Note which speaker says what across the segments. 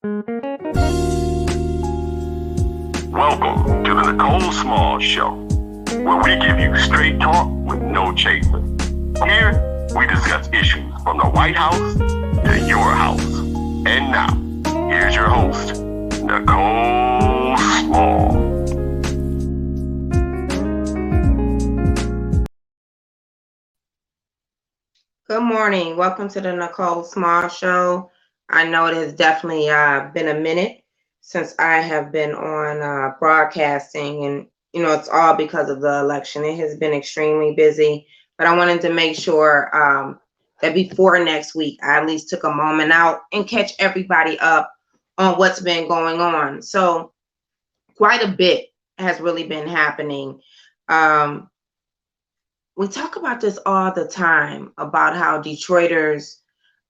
Speaker 1: Welcome to the Nicole Small Show, where we give you straight talk with no chaser. Here, we discuss issues from the White House to your house. And now, here's your host, Nicole Small.
Speaker 2: Good morning. Welcome to the Nicole Small Show. I know it has definitely been a minute since I have been on broadcasting, and it's all because of the election. It has been extremely busy, but I wanted to make sure that before next week, I at least took a moment out and catch everybody up on what's been going on. So quite a bit has really been happening. We talk about this all the time about how Detroiters,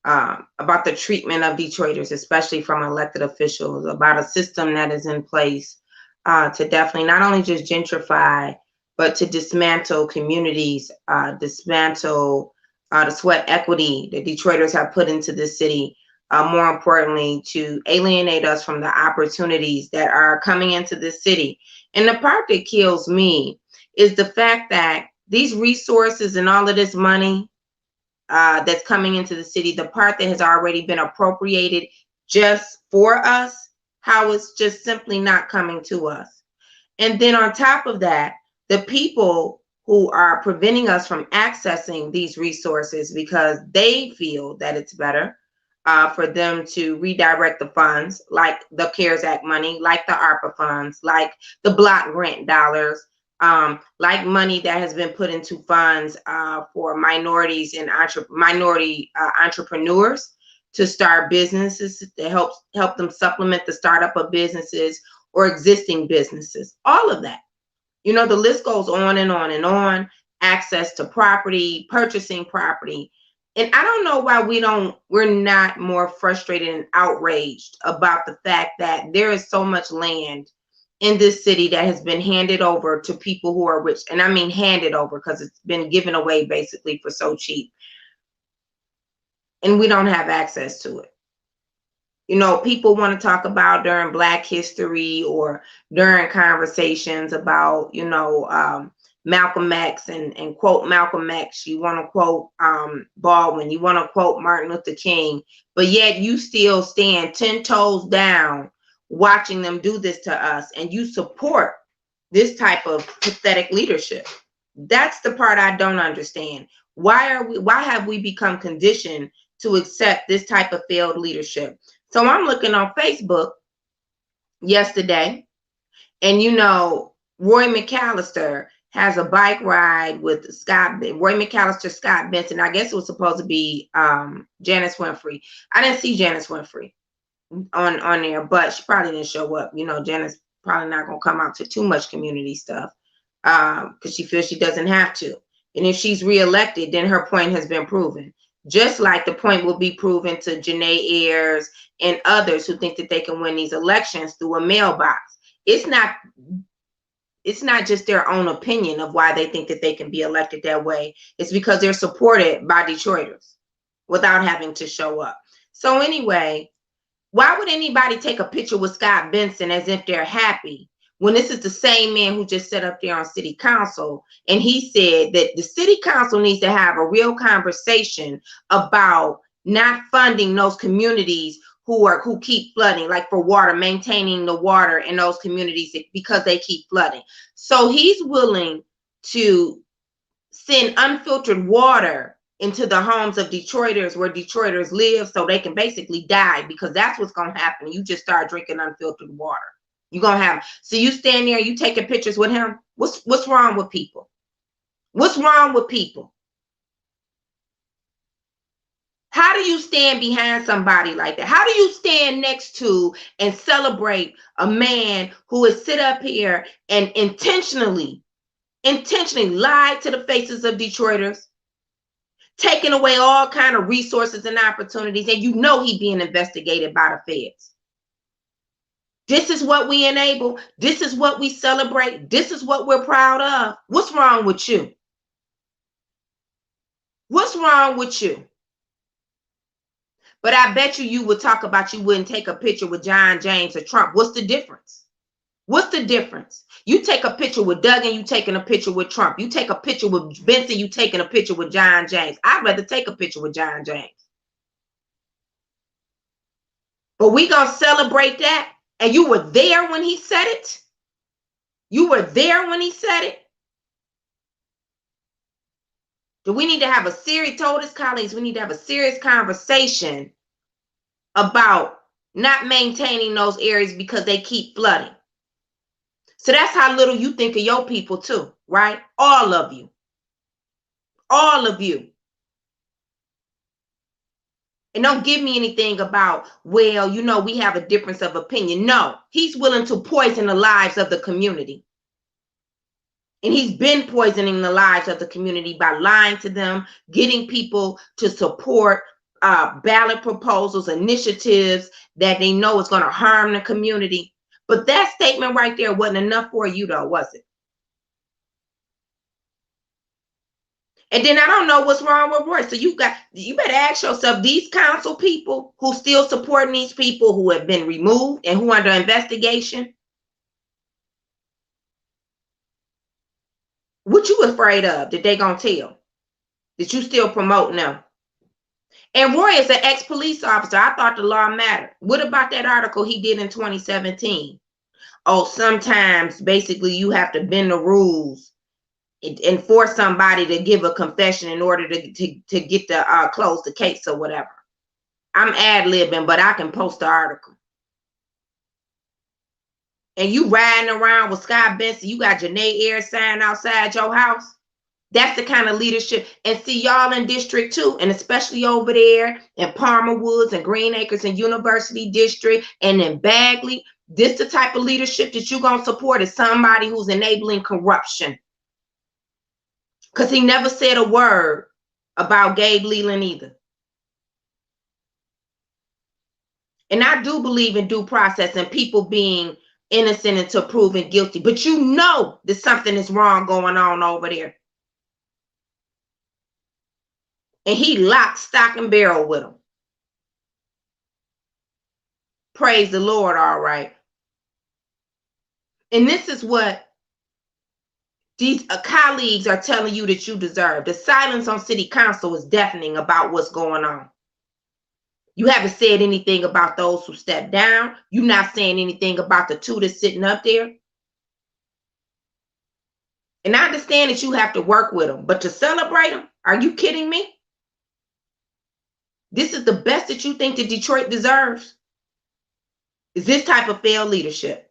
Speaker 2: about the treatment of Detroiters, especially from elected officials, about a system that is in place to definitely not only just gentrify, but to dismantle communities, dismantle the sweat equity that Detroiters have put into the city. More importantly, to alienate us from the opportunities that are coming into the city. And the part that kills me is the fact that these resources and all of this money that's coming into the city, the part that has already been appropriated just for us, how it's just simply not coming to us. And then on top of that, the people who are preventing us from accessing these resources because they feel that it's better for them to redirect the funds, like the CARES Act money, like the ARPA funds, like the block grant dollars, like money that has been put into funds for minorities and minority entrepreneurs to start businesses, to help them supplement the startup of businesses or existing businesses. All of that. The list goes on and on and on. Access to property, purchasing property. And I don't know why we're not more frustrated and outraged about the fact that there is so much land in this city that has been handed over to people who are rich. And I mean handed over because it's been given away basically for so cheap. And we don't have access to it. People want to talk about during Black History or during conversations about, Malcolm X and quote Malcolm X. You want to quote Baldwin. You want to quote Martin Luther King. But yet you still stand 10 toes down watching them do this to us, and you support this type of pathetic leadership. That's the part I don't understand. Why have we become conditioned to accept this type of failed leadership? So I'm looking on Facebook yesterday, and Roy McAllister has a bike ride with Roy McAllister, Scott Benson. I guess it was supposed to be Janice Winfrey. I didn't see Janice Winfrey on there, but she probably didn't show up. Janice probably not gonna come out to too much community stuff because she feels she doesn't have to. And if she's reelected, then her point has been proven. Just like the point will be proven to Janae Ayers and others who think that they can win these elections through a mailbox. It's not just their own opinion of why they think that they can be elected that way. It's because they're supported by Detroiters without having to show up. So anyway, why would anybody take a picture with Scott Benson as if they're happy when this is the same man who just sat up there on city council and he said that the city council needs to have a real conversation about not funding those communities who keep flooding, like for water, maintaining the water in those communities because they keep flooding. So he's willing to send unfiltered water into the homes of Detroiters where Detroiters live so they can basically die, because that's what's going to happen. You just start drinking unfiltered water. You're going to have, so you stand there, you taking pictures with him. What's wrong with people? What's wrong with people? How do you stand behind somebody like that? How do you stand next to and celebrate a man who has sit up here and intentionally lied to the faces of Detroiters, taking away all kind of resources and opportunities, and he being investigated by the feds? This is what we enable. This is what we celebrate. This is what we're proud of. What's wrong with you? What's wrong with you? But I bet you would talk about you wouldn't take a picture with John James or Trump. What's the difference? What's the difference? You take a picture with Doug and you taking a picture with Trump. You take a picture with Benson, you taking a picture with John James. I'd rather take a picture with John James. But we gonna celebrate that. And you were there when he said it. You were there when he said it. Do we need to have a serious, told his colleagues, we need to have a serious conversation about not maintaining those areas because they keep flooding. So that's how little you think of your people too, right? All of you. All of you. And don't give me anything about, well, you know, we have a difference of opinion. No, he's willing to poison the lives of the community. And he's been poisoning the lives of the community by lying to them, getting people to support ballot proposals, initiatives that they know is going to harm the community. But that statement right there wasn't enough for you, though, was it? And then I don't know what's wrong with Roy. So you better ask yourself, these council people who still supporting these people who have been removed and who are under investigation, what you afraid of that they gonna tell? That you still promoting them? And Roy is an ex-police officer. I thought the law mattered. What about that article he did in 2017? Oh, sometimes basically you have to bend the rules and force somebody to give a confession in order to get the close the case or whatever. I'm ad-libbing, but I can post the article. And you riding around with Scott Benson, you got Janae Ayers sign outside your house. That's the kind of leadership. And see, y'all in District 2, and especially over there in Palmer Woods and Green Acres and University District and in Bagley, this the type of leadership that you're going to support is somebody who's enabling corruption. Because he never said a word about Gabe Leland either. And I do believe in due process and people being innocent until proven guilty. But you know that something is wrong going on over there. And he locked stock and barrel with him. Praise the Lord, all right. And this is what these colleagues are telling you that you deserve. The silence on city council is deafening about what's going on. You haven't said anything about those who stepped down. You're not saying anything about the two that's sitting up there. And I understand that you have to work with them, but to celebrate them, are you kidding me? This is the best that you think that Detroit deserves? Is this type of failed leadership?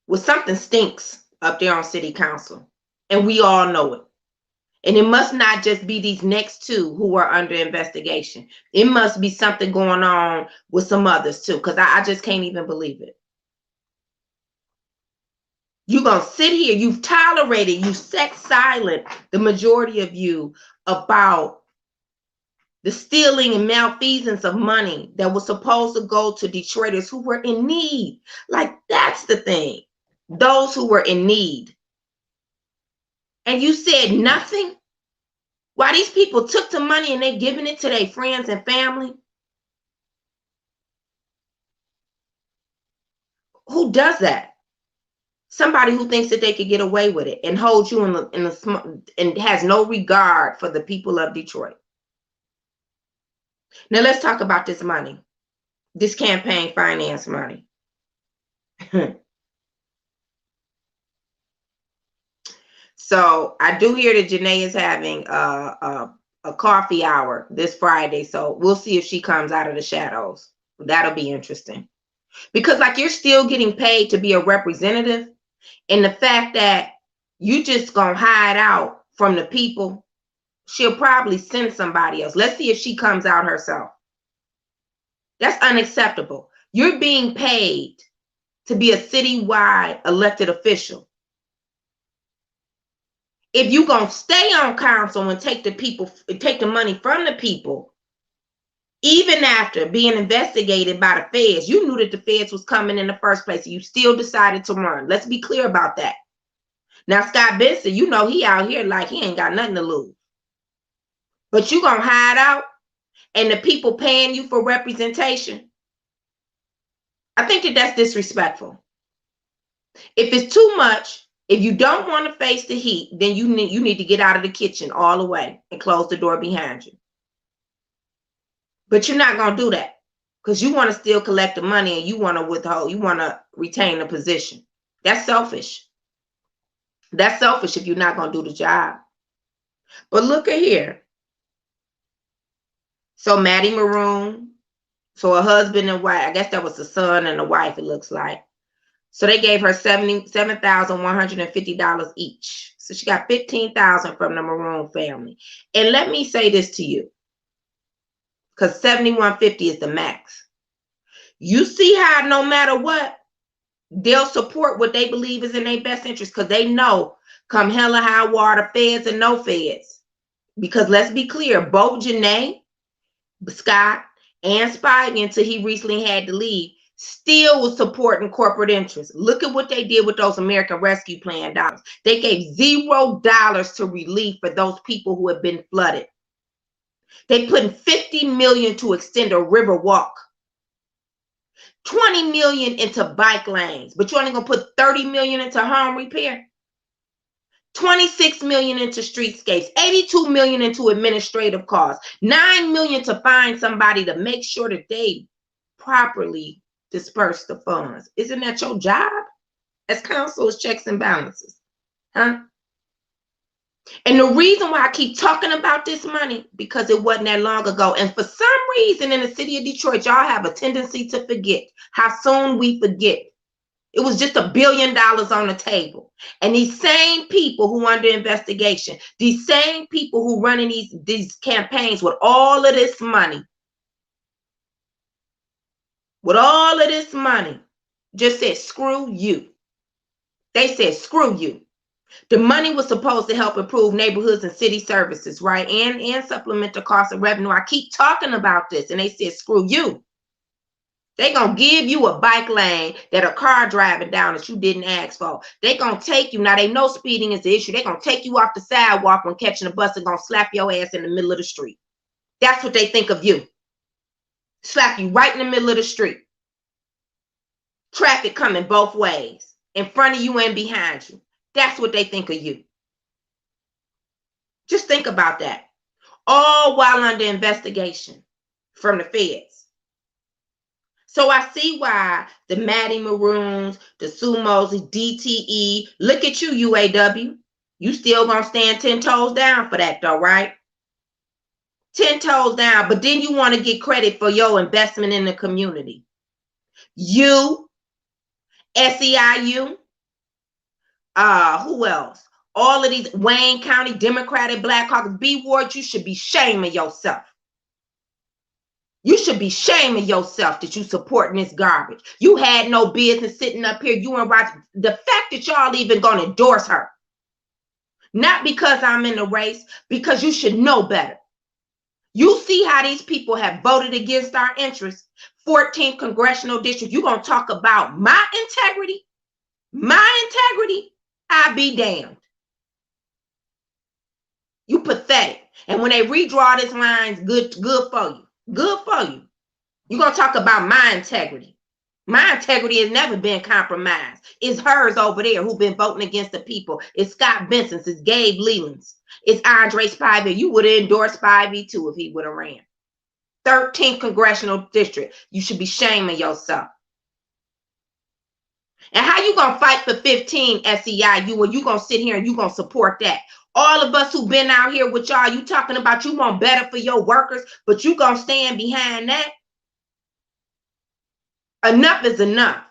Speaker 2: Well, something stinks up there on city council, and we all know it. And it must not just be these next two who are under investigation. It must be something going on with some others too, because I just can't even believe it. You're going to sit here, you've tolerated, you sat silent, the majority of you, about the stealing and malfeasance of money that was supposed to go to Detroiters who were in need. Like, that's the thing. Those who were in need. And you said nothing? Why these people took the money and they giving it to their friends and family? Who does that? Somebody who thinks that they could get away with it and hold you in the and has no regard for the people of Detroit. Now let's talk about this money, this campaign finance money. So I do hear that Janae is having a coffee hour this Friday. So we'll see if she comes out of the shadows. That'll be interesting. Because like you're still getting paid to be a representative. And the fact that you just gonna hide out from the people, she'll probably send somebody else. Let's see if she comes out herself. That's unacceptable. You're being paid to be a citywide elected official. If you're gonna stay on council and take the money from the people, even after being investigated by the feds, you knew that the feds was coming in the first place, and you still decided to run. Let's be clear about that. Now, Scott Benson, you know he out here like he ain't got nothing to lose. But you gonna hide out and the people paying you for representation, I think that that's disrespectful. If it's too much, if you don't want to face the heat, then you need to get out of the kitchen all the way and close the door behind you. But you're not going to do that because you want to still collect the money and you want to withhold, you want to retain the position. That's selfish. That's selfish if you're not going to do the job. But look at here. So Maddie Maroon, so a husband and wife, I guess that was the son and the wife, it looks like. So they gave her $77,150 each. So she got $15,000 from the Maroon family. And let me say this to you, because $7,150 is the max. You see how no matter what, they'll support what they believe is in their best interest, because they know come hell or high water, feds and no feds. Because let's be clear, both Janae Scott and Spivey, until he recently had to leave, still was supporting corporate interests. Look at what they did with those American Rescue Plan dollars. They gave $0 to relief for those people who have been flooded. They put $50 million to extend a river walk, $20 million into bike lanes, but you're only gonna put $30 million into home repair. $26 million into streetscapes, $82 million into administrative costs, $9 million to find somebody to make sure that they properly disperse the funds. Isn't that your job as counsel, checks and balances? Huh? And the reason why I keep talking about this money, because it wasn't that long ago. And for some reason in the city of Detroit, y'all have a tendency to forget how soon we forget. It was just $1 billion on the table. And these same people who under investigation, these same people who running these campaigns with all of this money, just said, screw you. They said, screw you. The money was supposed to help improve neighborhoods and city services, right? And supplement the cost of revenue. I keep talking about this. And they said, screw you. They're going to give you a bike lane that a car driving down that you didn't ask for. They're going to take you. Now, they know speeding is the issue. They're going to take you off the sidewalk when catching a bus and going to slap your ass in the middle of the street. That's what they think of you. Slap you right in the middle of the street. Traffic coming both ways, in front of you and behind you. That's what they think of you. Just think about that. All while under investigation from the feds. So I see why the Maddie Maroons, the Sumos, the DTE, look at you, UAW. You still gonna stand 10 toes down for that though, right? 10 toes down, but then you want to get credit for your investment in the community. You, SEIU, who else? All of these Wayne County Democratic Black Caucus, B Ward, you should be shaming yourself. You should be shaming yourself that you supporting this garbage. You had no business sitting up here. You and Roger. The fact that y'all even gonna endorse her, not because I'm in the race, because you should know better. You see how these people have voted against our interests. 14th congressional district. You gonna talk about my integrity? My integrity? I be damned. You pathetic. And when they redraw these lines, good for you. Good for you. You're going to talk about my integrity. My integrity has never been compromised. It's hers over there who've been voting against the people. It's Scott Benson's. It's Gabe Leland's. It's Andre Spivey. You would have endorsed Spivey too if he would have ran. 13th congressional district. You should be shaming yourself. And how you going to fight for 15 SEIU when you going to sit here and you going to support that? All of us who've been out here with y'all, you talking about you want better for your workers, but you gonna stand behind that? Enough is enough.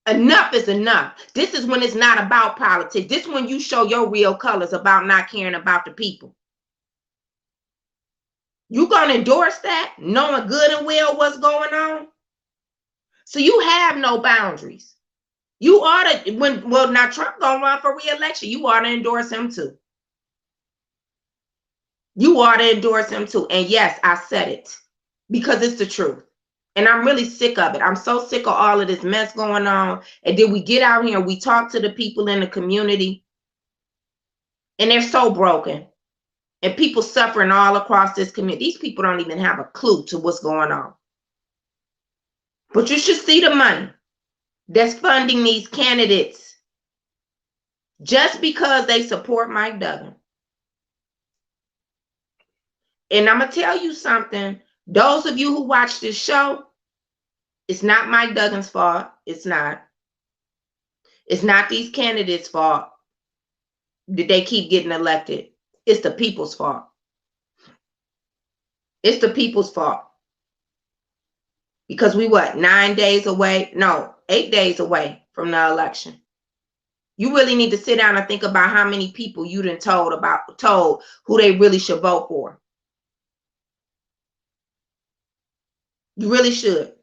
Speaker 2: Enough is enough. This is when it's not about politics. This is when you show your real colors about not caring about the people. You gonna endorse that, knowing good and well what's going on? So you have no boundaries. You ought to, now Trump gonna run for re-election. You ought to endorse him too. You ought to endorse him too. And yes, I said it because it's the truth. And I'm really sick of it. I'm so sick of all of this mess going on. And then we get out here and we talk to the people in the community. And they're so broken. and people suffering all across this community. These people don't even have a clue to what's going on. But you should see the money that's funding these candidates just because they support Mike Duggan. And I'm going to tell you something. Those of you who watch this show, it's not Mike Duggan's fault. It's not. It's not these candidates' fault that they keep getting elected. It's the people's fault. It's the people's fault. Because we 9 days away? No, 8 days away from the election. You really need to sit down and think about how many people you done told who they really should vote for. You really should.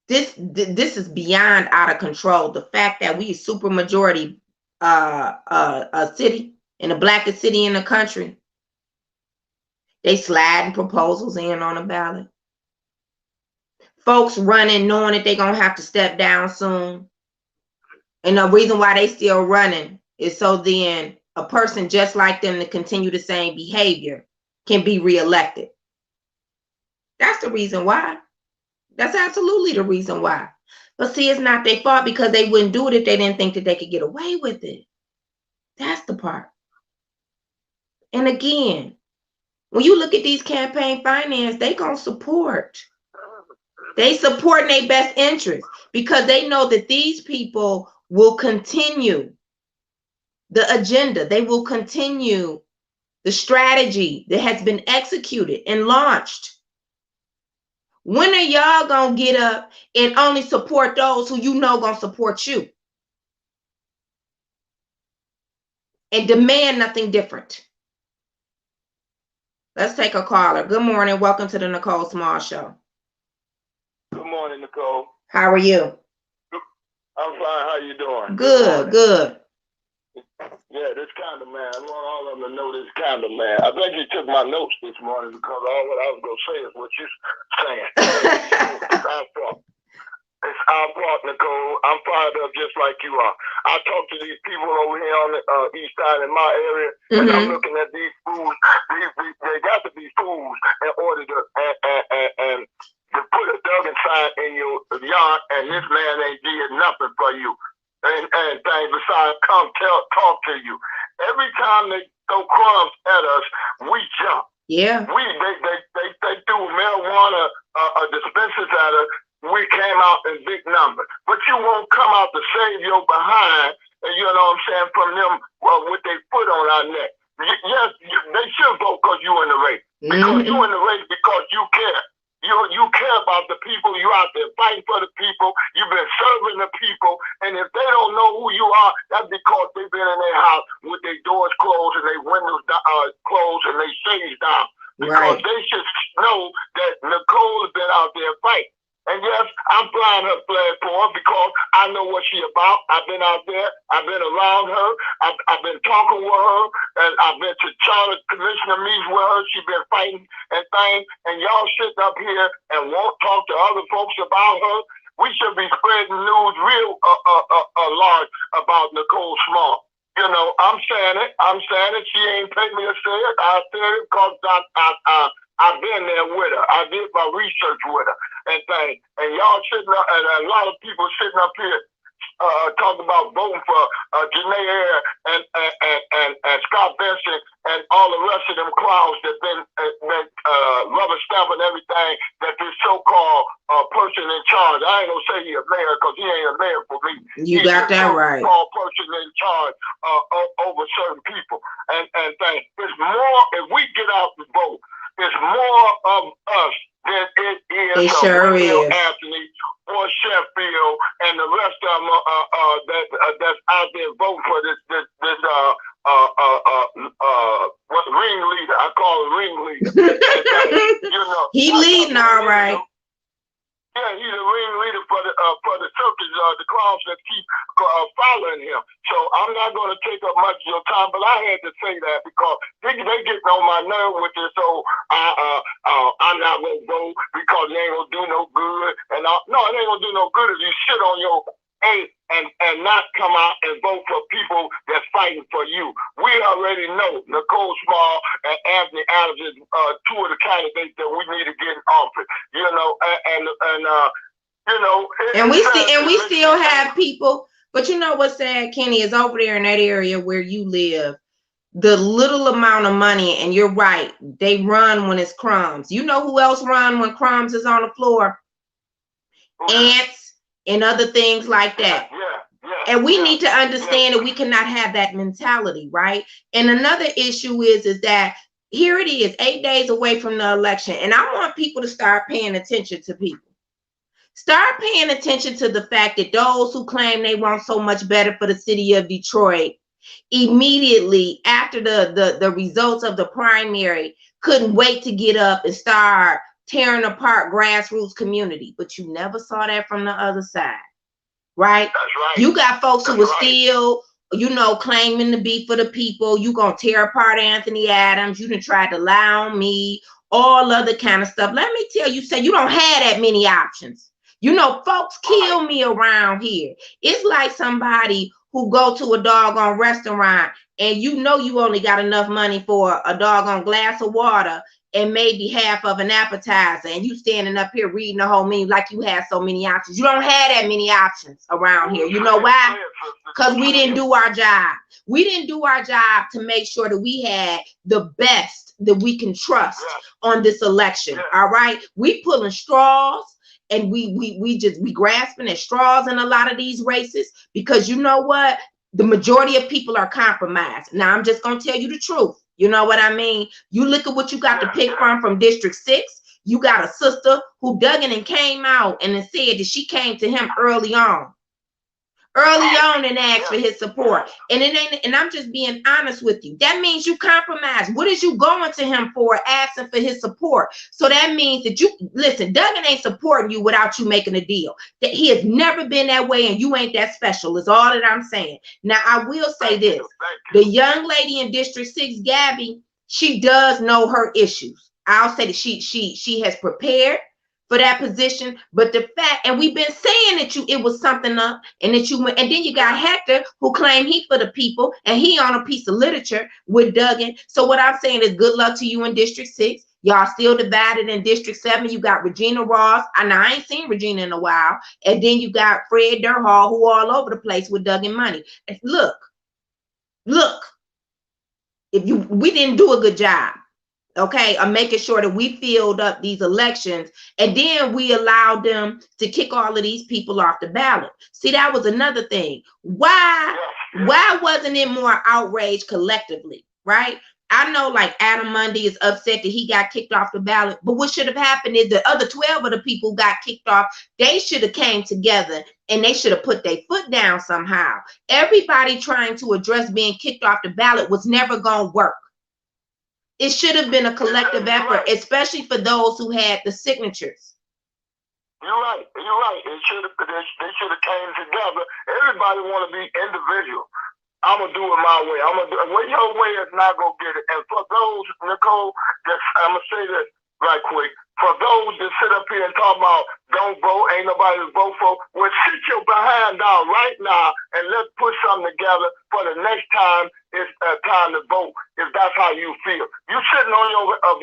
Speaker 2: This is beyond out of control. The fact that we super majority a city and the blackest city in the country, they sliding proposals in on the ballot. Folks running knowing that they're gonna have to step down soon. And the reason why they still running is so then a person just like them to continue the same behavior can be reelected. That's the reason why. That's absolutely the reason why. But see, it's not their fault because they wouldn't do it if they didn't think that they could get away with it. That's the part. And again, when you look at these campaign finance, they gonna support. They support their best interest because they know that these people will continue the agenda. They will continue the strategy that has been executed and launched. When are y'all gonna get up and only support those who you know gonna support you and demand nothing different? Let's take a caller. Good morning. Welcome to the Nicole Small Show.
Speaker 3: Good morning, Nicole.
Speaker 2: How are you?
Speaker 3: I'm fine. How you doing?
Speaker 2: Good, good.
Speaker 3: Yeah, this kind of man. I want all of them to know this kind of man. I think you took my notes this morning because all what I was going to say is what you're saying. It's our fault. It's our fault, Nicole. I'm fired up just like you are. I talk to these people over here on the east side in my area, and I'm looking at these fools. They got to be fools in order to and to put a Duggan sign in your yard, and this man ain't did nothing for you. And things besides come talk to you. Every time they throw crumbs at us, we jump.
Speaker 2: Yeah.
Speaker 3: They threw marijuana dispensers at us. We came out in big numbers. But you won't come out to save your behind, and you know what I'm saying, from them with their foot on our neck. Yes, they should vote because you in the race. Because you in the race because you care. You care about the people. You out there fighting for the people. You've been serving the people. And if they don't know who you are, that's because they've been in their house with their doors closed and their windows closed and their shades down. Because they should know that Nicole has been out there fighting. And yes, I'm flying her flag for her because I know what she's about. I've been out there. I've been around her. I've been talking with her. And I've been to Charlotte Commissioner meetings with her. She's been fighting and things. And y'all sitting up here and won't talk to other folks about her. We should be spreading news real large about Nicole Small. You know, I'm saying it. She ain't paid me to say it. I said it because I've been there with her. I did my research with her and things. And y'all sitting up, and a lot of people sitting up here talking about voting for Janae Air and Scott Benson and all the rest of them clowns that been rubber stamping everything that this so-called person in charge. I ain't gonna say he a mayor because he ain't a mayor for me.
Speaker 2: You got that right.
Speaker 3: So-called person in charge over certain people and things. It's more if we get out and vote. It's more of us than it is
Speaker 2: it sure is.
Speaker 3: Anthony or Sheffield and the rest of them that's out there voting for this ringleader. I call him ringleader. You know,
Speaker 2: he leading all right.
Speaker 3: Yeah, he's a ringleader for the circus, the clowns that keep following him. So I'm not going to take up much of your time, but I had to say that because they getting on my nerve with this. So I'm not going to vote because it ain't going to do no good. And no, it ain't going to do no good if you sit on your and not come out and vote for people that's fighting for you. We candidates that we need to get in office. You know, you know,
Speaker 2: and we still have people. But you know what's sad, Kenny, is over there in that area where you live, the little amount of money, and you're right, they run when it's crumbs. You know who else run when crumbs is on the floor? Ants and other things like that. And we need to understand that we cannot have that mentality, right? And another issue is that here it is, 8 days away from the election, and I want people to start paying attention to people. Start paying attention to the fact that those who claim they want so much better for the city of Detroit, immediately after the results of the primary, couldn't wait to get up and start tearing apart grassroots community. But you never saw that from the other side, right?
Speaker 3: That's right.
Speaker 2: You got folks who are still, you know, claiming to be for the people. You gonna tear apart Anthony Adams. You done tried to lie on me, all other kind of stuff. Let me tell you, say you don't have that many options. You know, folks kill me around here. It's like somebody who go to a doggone restaurant and you know you only got enough money for a doggone glass of water and maybe half of an appetizer, and you standing up here reading the whole menu like you had so many options. You don't have that many options around here. You know why? Because we didn't do our job. We didn't do our job to make sure that we had the best that we can trust on this election. All right, we pulling straws. And we grasping at straws in a lot of these races, because you know what? The majority of people are compromised. Now, I'm just going to tell you the truth. You know what I mean? You look at what you got to pick from District 6. You got a sister who dug in and came out and then said that she came to him early on and asked for his support. And it ain't, and I'm just being honest with you. That means you compromise. What is you going to him for, asking for his support? So that means that you, listen, Duggan ain't supporting you without you making a deal. That he has never been that way, and you ain't that special is all that I'm saying. Now, I will say this. The young lady in District 6, Gabby, she does know her issues. I'll say that she has prepared for that position, but the fact, and we've been saying that it was something up, and that you went, and then you got Hector who claimed he for the people, and he on a piece of literature with Duggan. So what I'm saying is good luck to you in District 6. Y'all still divided in District 7. You got Regina Ross, and I ain't seen Regina in a while, and then you got Fred Durhall, who all over the place with Duggan money. Look, we didn't do a good job, okay, of making sure that we filled up these elections, and then we allowed them to kick all of these people off the ballot. See, that was another thing. Why wasn't it more outrage collectively, right? I know, like, Adam Mundy is upset that he got kicked off the ballot, but what should have happened is the other 12 of the people who got kicked off, they should have came together and they should have put their foot down somehow. Everybody trying to address being kicked off the ballot was never going to work. It should have been a collective effort, especially for those who had the signatures.
Speaker 3: You're right. They should have came together. Everybody want to be individual. I'm gonna do it my way. Well, your way is not gonna get it. And for those, Nicole, I'm gonna say this right quick. For those that sit up here and talk about don't vote, ain't nobody to vote for, well, sit your behind down right now and let's put something together for the next time it's time to vote, if that's how you feel. You sitting on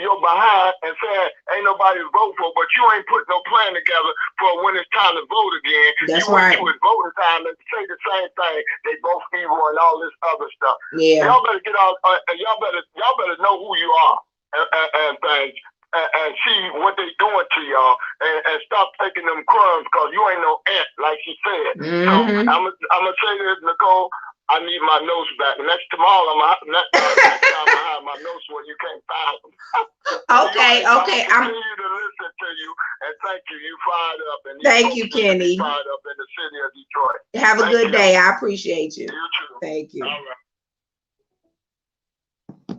Speaker 3: your behind and saying ain't nobody to vote for, but you ain't putting no plan together for when it's time to vote again.
Speaker 2: That's
Speaker 3: you
Speaker 2: right.
Speaker 3: You went to voting time and say the same thing. They both evil and all this other stuff.
Speaker 2: Yeah.
Speaker 3: Y'all better get out. Y'all better know who you are and things. And see what they doing to y'all, and stop taking them crumbs, because you ain't no ant, like she said.
Speaker 2: Mm-hmm.
Speaker 3: So I'm gonna say this, Nicole. I need my notes back. Next time I have my notes where you can't find them.
Speaker 2: Okay.
Speaker 3: I'm gonna continue to listen to you, and thank you. You fired up, and
Speaker 2: thank you, Kenny.
Speaker 3: Fired up in the city of Detroit.
Speaker 2: Have a good day. I appreciate you.
Speaker 3: You too.
Speaker 2: Thank you.
Speaker 3: All right.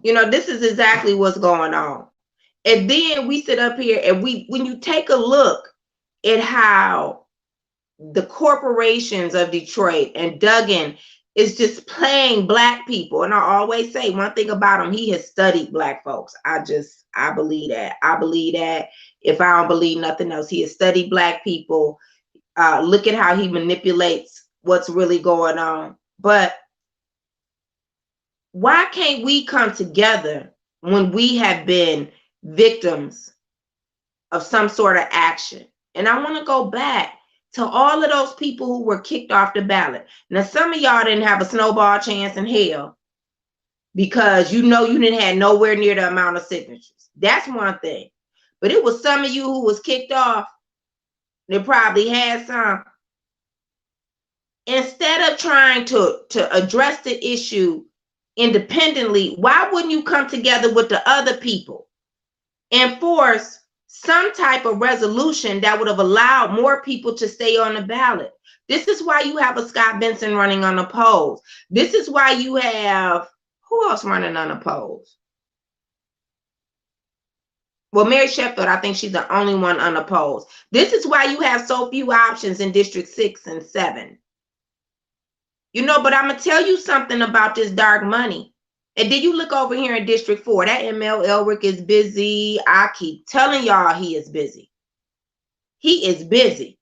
Speaker 2: You know, this is exactly what's going on. And then we sit up here and when you take a look at how the corporations of Detroit and Duggan is just playing Black people. And I always say one thing about him, he has studied Black folks. I believe that. I believe that. If I don't believe nothing else, he has studied Black people. Look at how he manipulates what's really going on. But why can't we come together when we have been victims of some sort of action. And I want to go back to all of those people who were kicked off the ballot. Now, some of y'all didn't have a snowball chance in hell because you didn't have nowhere near the amount of signatures. That's one thing. But it was some of you who was kicked off that probably had some. Instead of trying to address the issue independently, why wouldn't you come together with the other people and force some type of resolution that would have allowed more people to stay on the ballot? This is why you have a Scott Benson running unopposed. This is why you have, who else running unopposed? Well, Mary Sheffield, I think she's the only one unopposed. This is why you have so few options in District 6 and 7. But I'm going to tell you something about this dark money. And then you look over here in District 4. That ML Elric is busy. I keep telling y'all he is busy. He is busy.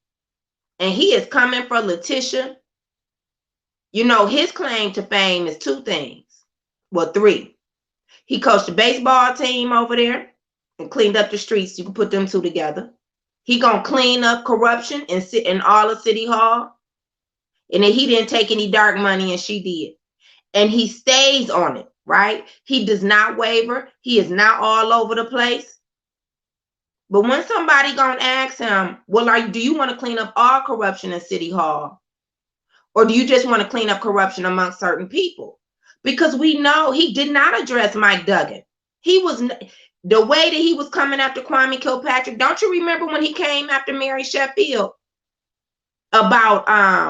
Speaker 2: And he is coming for Letitia. His claim to fame is 2 things. Well, 3. He coached the baseball team over there and cleaned up the streets. You can put them 2 together. He going to clean up corruption and sit in all of City Hall. And then he didn't take any dark money and she did. And he stays on it, right? He does not waver. He is not all over the place. But when somebody gonna ask him, well, do you want to clean up all corruption in City Hall? Or do you just want to clean up corruption among certain people? Because we know he did not address Mike Duggan. He was, the way that he was coming after Kwame Kilpatrick. Don't you remember when he came after Mary Sheffield? About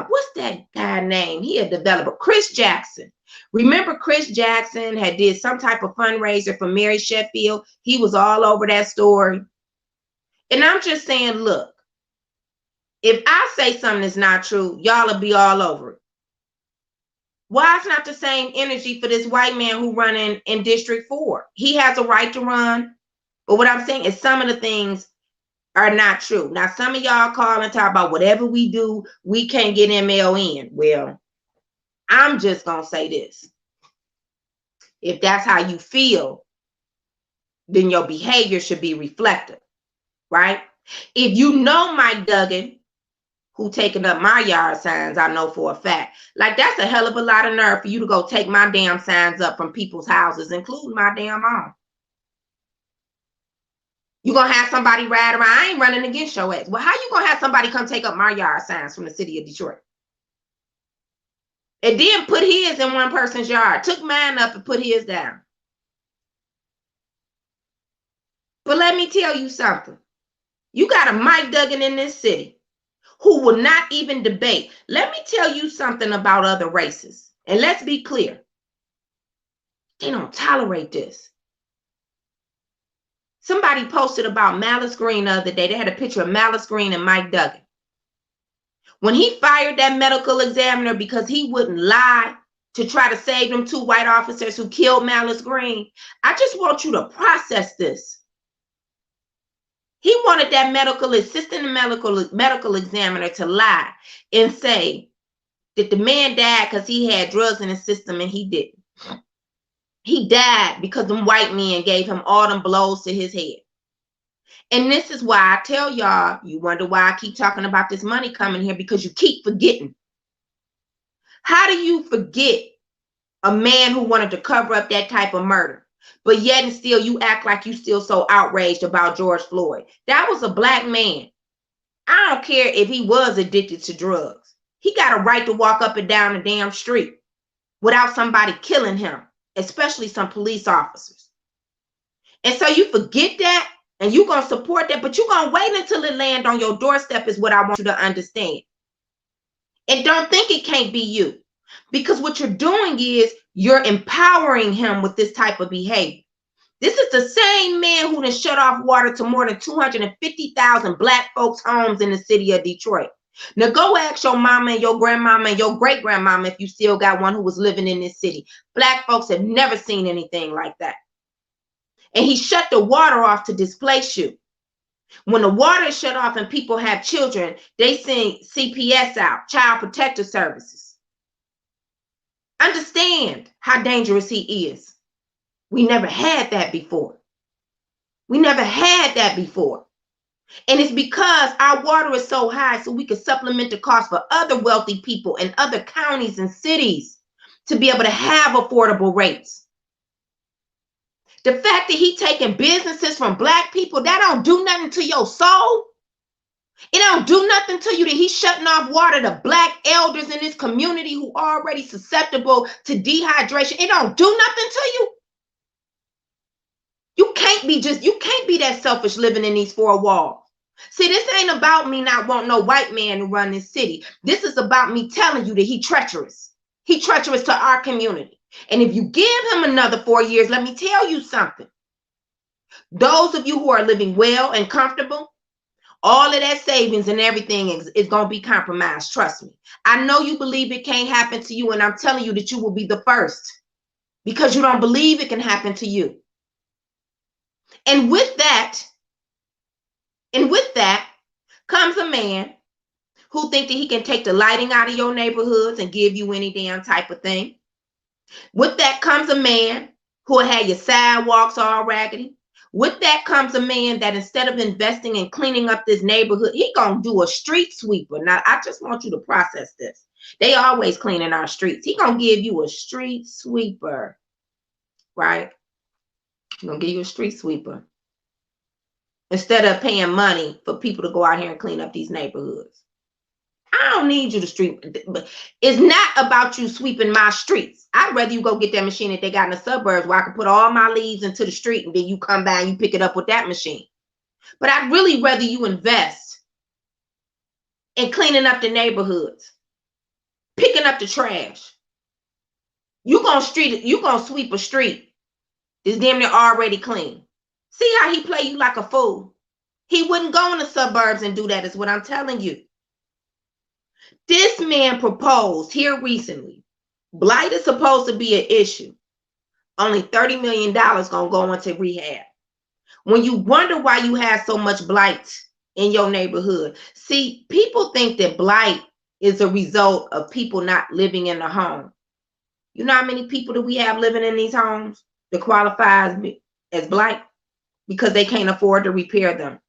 Speaker 2: what's that guy name? He a developer, Chris Jackson. Remember Chris Jackson had did some type of fundraiser for Mary Sheffield. He was all over that story. And I'm just saying, look, if I say something that's not true, y'all will be all over it. Why it's not the same energy for this white man who running in District 4? He has a right to run. But what I'm saying is some of the things are not true. Now, some of y'all call and talk about whatever we do, we can't get ML in. Well, I'm just going to say this. If that's how you feel, then your behavior should be reflective, right? If you know Mike Duggan, who taking up my yard signs, I know for a fact, like that's a hell of a lot of nerve for you to go take my damn signs up from people's houses, including my damn own. You gonna have somebody ride around? I ain't running against your ass. Well, how you gonna have somebody come take up my yard signs from the city of Detroit? And then put his in one person's yard. Took mine up and put his down. But let me tell you something. You got a Mike Duggan in this city who will not even debate. Let me tell you something about other races. And let's be clear. They don't tolerate this. Somebody posted about Malice Green the other day. They had a picture of Malice Green and Mike Duggan. When he fired that medical examiner because he wouldn't lie to try to save them 2 white officers who killed Malice Green, I just want you to process this. He wanted that medical assistant and medical examiner to lie and say that the man died because he had drugs in his system and he didn't. He died because them white men gave him all them blows to his head. And this is why I tell y'all, you wonder why I keep talking about this money coming here, because you keep forgetting. How do you forget a man who wanted to cover up that type of murder, but yet and still you act like you still so outraged about George Floyd? That was a black man. I don't care if he was addicted to drugs. He got a right to walk up and down the damn street without somebody killing him, especially some police officers. And so you forget that and you're going to support that, but you're going to wait until it lands on your doorstep is what I want you to understand. And don't think it can't be you, because what you're doing is you're empowering him with this type of behavior. This is the same man who done shut off water to more than 250,000 black folks' homes in the city of Detroit. Now go ask your mama and your grandmama and your great-grandmama if you still got one who was living in this city. Black folks have never seen anything like that. And he shut the water off to displace you. When the water is shut off and people have children, they send CPS out, Child Protective Services. Understand how dangerous he is. We never had that before. We never had that before. And it's because our water is so high, so we can supplement the cost for other wealthy people in other counties and cities to be able to have affordable rates. The fact that he taking businesses from Black people, that don't do nothing to your soul. It don't do nothing to you that he's shutting off water to Black elders in this community who are already susceptible to dehydration. It don't do nothing to you. You can't be that selfish living in these four walls. See, this ain't about me not wanting no white man to run this city. This is about me telling you that he treacherous. He treacherous to our community. And if you give him another 4 years, let me tell you something. Those of you who are living well and comfortable, all of that savings and everything is going to be compromised. Trust me. I know you believe it can't happen to you, and I'm telling you that you will be the first because you don't believe it can happen to you. And with that comes a man who thinks that he can take the lighting out of your neighborhoods and give you any damn type of thing. With that comes a man who will have your sidewalks all raggedy. With that comes a man that instead of investing in cleaning up this neighborhood, he gonna do a street sweeper. Now, I just want you to process this. They always cleaning our streets. He gonna give you a street sweeper, right? He's gonna give you a street sweeper instead of paying money for people to go out here and clean up these neighborhoods. I don't need you to street. It's not about you sweeping my streets. I'd rather you go get that machine that they got in the suburbs where I can put all my leaves into the street and then you come by and you pick it up with that machine. But I'd really rather you invest in cleaning up the neighborhoods, picking up the trash. You gonna sweep a street that's damn near already clean. See how he play you like a fool? He wouldn't go in the suburbs and do that, is what I'm telling you. This man proposed here recently. Blight is supposed to be an issue. Only $30 million gonna go into rehab. When you wonder why you have so much blight in your neighborhood, see, people think that blight is a result of people not living in the home. You know how many people that we have living in these homes that qualify as blight? Because they can't afford to repair them.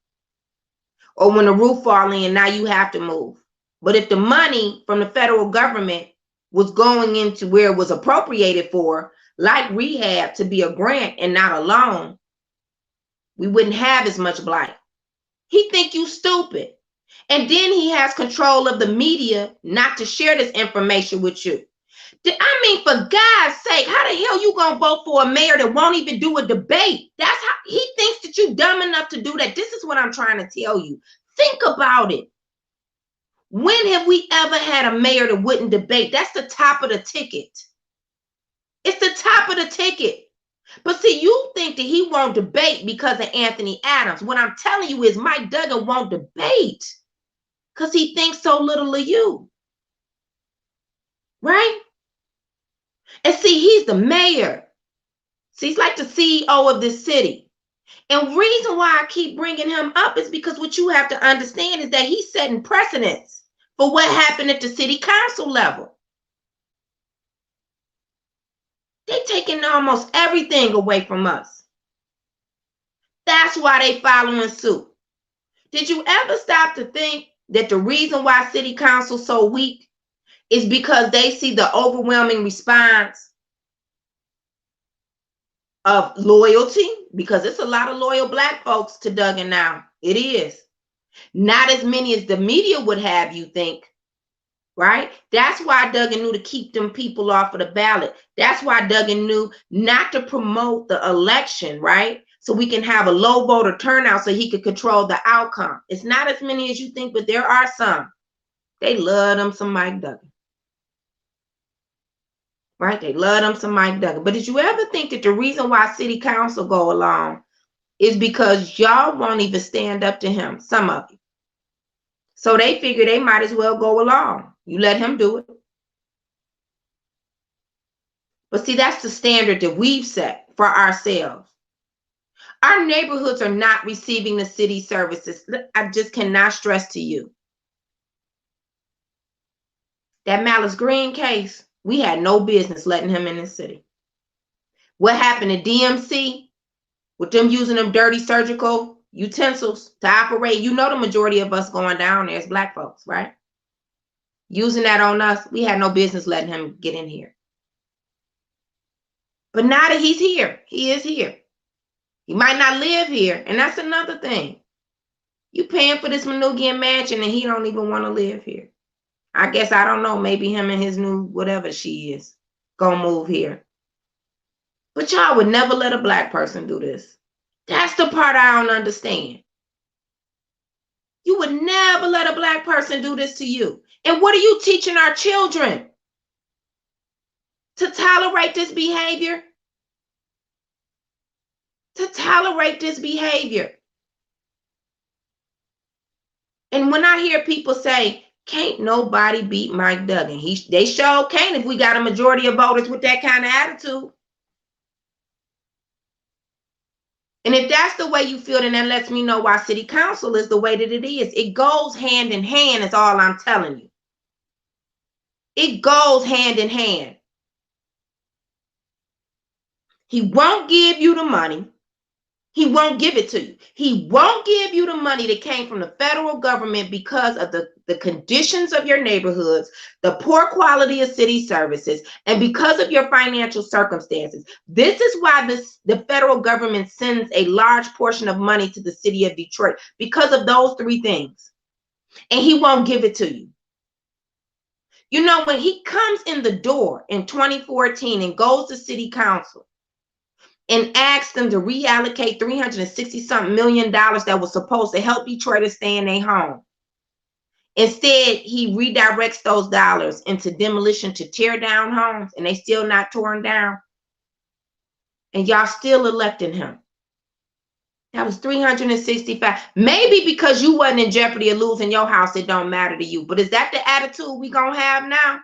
Speaker 2: Or when the roof falls in, now you have to move. But if the money from the federal government was going into where it was appropriated for, like rehab, to be a grant and not a loan, we wouldn't have as much blight. He think you stupid. And then he has control of the media not to share this information with you. I mean, for God's sake, how the hell you gonna vote for a mayor that won't even do a debate? That's how he thinks that you dumb enough to do that. This is what I'm trying to tell you. Think about it. When have we ever had a mayor that wouldn't debate? That's the top of the ticket. It's the top of the ticket. But see, you think that he won't debate because of Anthony Adams. What I'm telling you is Mike Duggan won't debate because he thinks so little of you. Right? And see, he's the mayor. See, he's like the CEO of this city. And the reason why I keep bringing him up is because what you have to understand is that he's setting precedents for what happened at the city council level. They're taking almost everything away from us. That's why they following suit. Did you ever stop to think that the reason why city council's so weak is because they see the overwhelming response of loyalty? Because it's a lot of loyal Black folks to Duggan now. It is. Not as many as the media would have you think, right? That's why Duggan knew to keep them people off of the ballot. That's why Duggan knew not to promote the election, right? So we can have a low voter turnout so he could control the outcome. It's not as many as you think, but there are some. They love them some Mike Duggan. Right? They love them some Mike Duggan. But did you ever think that the reason why city council go along is because y'all won't even stand up to him, some of you. So they figure they might as well go along. You let him do it. But see, that's the standard that we've set for ourselves. Our neighborhoods are not receiving the city services. I just cannot stress to you. That Malice Green case, we had no business letting him in the city. What happened to DMC? with them using them dirty surgical utensils to operate. You know the majority of us going down there is black folks, right? Using that on us, we had no business letting him get in here. But now that he's here, he is here. He might not live here, and that's another thing. You paying for this Manugian mansion, and he don't even want to live here. I guess, I don't know, maybe him and his new whatever she is gonna move here. But y'all would never let a black person do this. That's the part I don't understand. You would never let a black person do this to you. And what are you teaching our children? To tolerate this behavior? To tolerate this behavior. And when I hear people say, can't nobody beat Mike Duggan, they sure can't if we got a majority of voters with that kind of attitude. And if that's the way you feel, then that lets me know why city council is the way that it is. It goes hand in hand, is all I'm telling you. It goes hand in hand. He won't give you the money. He won't give it to you. He won't give you the money that came from the federal government because of the conditions of your neighborhoods, the poor quality of city services, and because of your financial circumstances. This is why the federal government sends a large portion of money to the city of Detroit, because of those three things. And he won't give it to you. You know, when he comes in the door in 2014 and goes to city council, and asked them to reallocate $360-something million that was supposed to help Detroiters stay in their home. Instead, he redirects those dollars into demolition to tear down homes, and they still not torn down. And y'all still electing him. That was $365. Maybe because you wasn't in jeopardy of losing your house, it don't matter to you. But is that the attitude we gonna have now?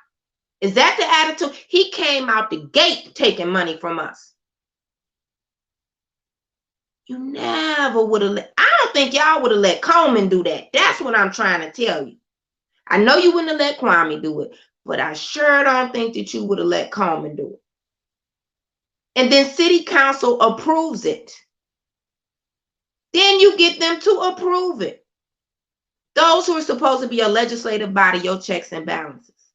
Speaker 2: Is that the attitude? He came out the gate taking money from us. You never would have let, I don't think y'all would have let Coleman do that. That's what I'm trying to tell you. I know you wouldn't have let Kwame do it, but I sure don't think that you would have let Coleman do it. And then city council approves it. Then you get them to approve it. Those who are supposed to be a legislative body, your checks and balances.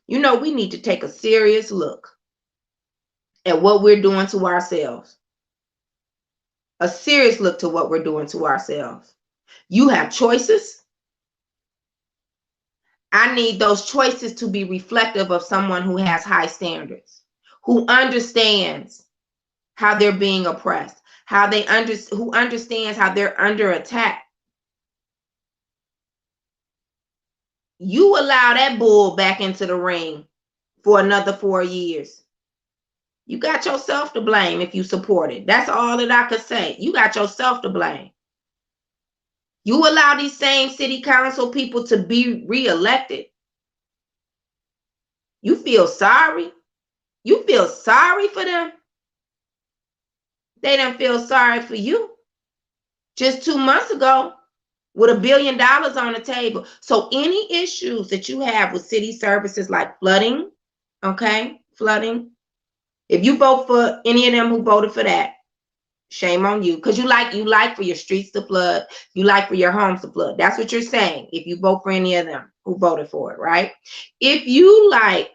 Speaker 2: You know, we need to take a serious look at what we're doing to ourselves. A serious look to what we're doing to ourselves. You have choices. I need those choices to be reflective of someone who has high standards, who understands how they're being oppressed, who understands how they're under attack. You allow that bull back into the ring for another 4 years. You got yourself to blame if you support it. That's all that I could say. You got yourself to blame. You allow these same city council people to be reelected. You feel sorry. You feel sorry for them. They don't feel sorry for you. Just 2 months ago, with $1 billion on the table. So any issues that you have with city services like flooding, okay, flooding, if you vote for any of them who voted for that, shame on you, because you like for your streets to flood, you like for your homes to flood. That's what you're saying if you vote for any of them who voted for it, right? If you like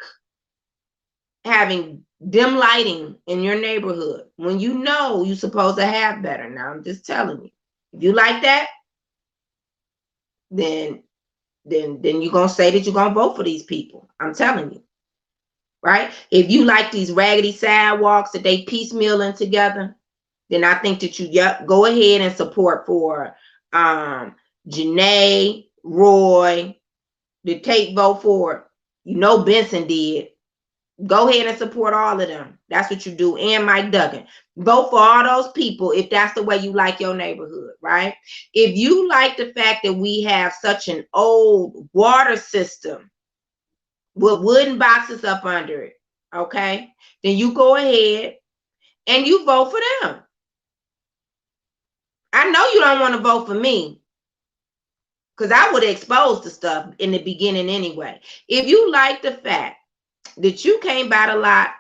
Speaker 2: having dim lighting in your neighborhood when you know you're supposed to have better, now I'm just telling you, if you like that, then you're gonna say that you're gonna vote for these people. I'm telling you. Right? If you like these raggedy sidewalks that they piecemealing together, then I think that you go ahead and support for Janae, Roy, the Tate vote for it. You know Benson did. Go ahead and support all of them. That's what you do. And Mike Duggan. Vote for all those people if that's the way you like your neighborhood, right? If you like the fact that we have such an old water system with wooden boxes up under it, okay, then you go ahead and you vote for them. I know you don't want to vote for me because I would expose the stuff in the beginning anyway. If you like the fact that you can't buy the lot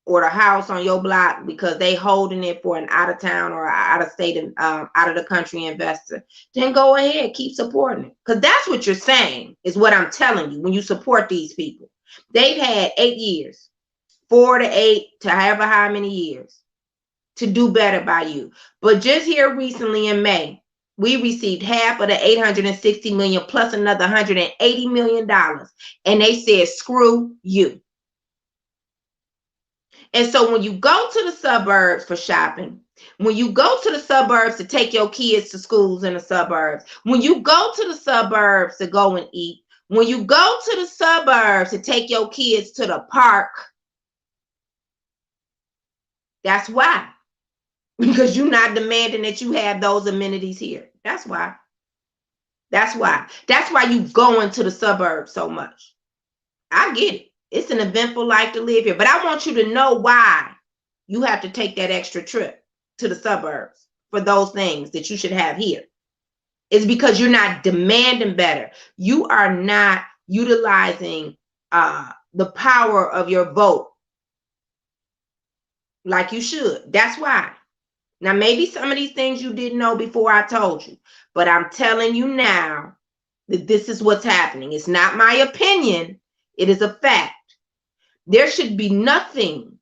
Speaker 2: or the house on your block because they holding it for an out of town or out of state and out of the country investor, then go ahead, keep supporting it. Because that's what you're saying is what I'm telling you when you support these people. They've had 8 years, 4 to 8 to however how many years to do better by you. But just here recently in May, we received half of the $860 million plus another $180 million. And they said, screw you. And so when you go to the suburbs for shopping, when you go to the suburbs to take your kids to schools in the suburbs, when you go to the suburbs to go and eat, when you go to the suburbs to take your kids to the park, that's why. Because you're not demanding that you have those amenities here. That's why. That's why. That's why you go into the suburbs so much. I get it. It's an eventful life to live here. But I want you to know why you have to take that extra trip to the suburbs for those things that you should have here. It's because you're not demanding better. You are not utilizing the power of your vote like you should. That's why. Now, maybe some of these things you didn't know before I told you, but I'm telling you now that this is what's happening. It's not my opinion. It is a fact. There should be nothing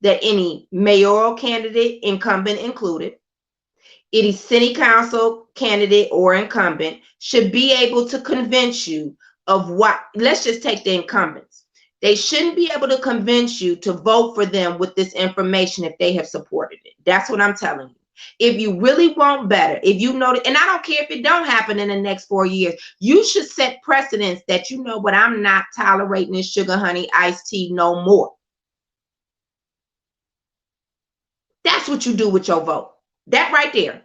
Speaker 2: that any mayoral candidate, incumbent included, any city council candidate or incumbent should be able to convince you of what. Let's just take the incumbents. They shouldn't be able to convince you to vote for them with this information if they have supported it. That's what I'm telling you. If you really want better, if you know, and I don't care if it don't happen in the next 4 years, you should set precedents that you know what, I'm not tolerating this sugar honey iced tea no more. That's what you do with your vote. That right there.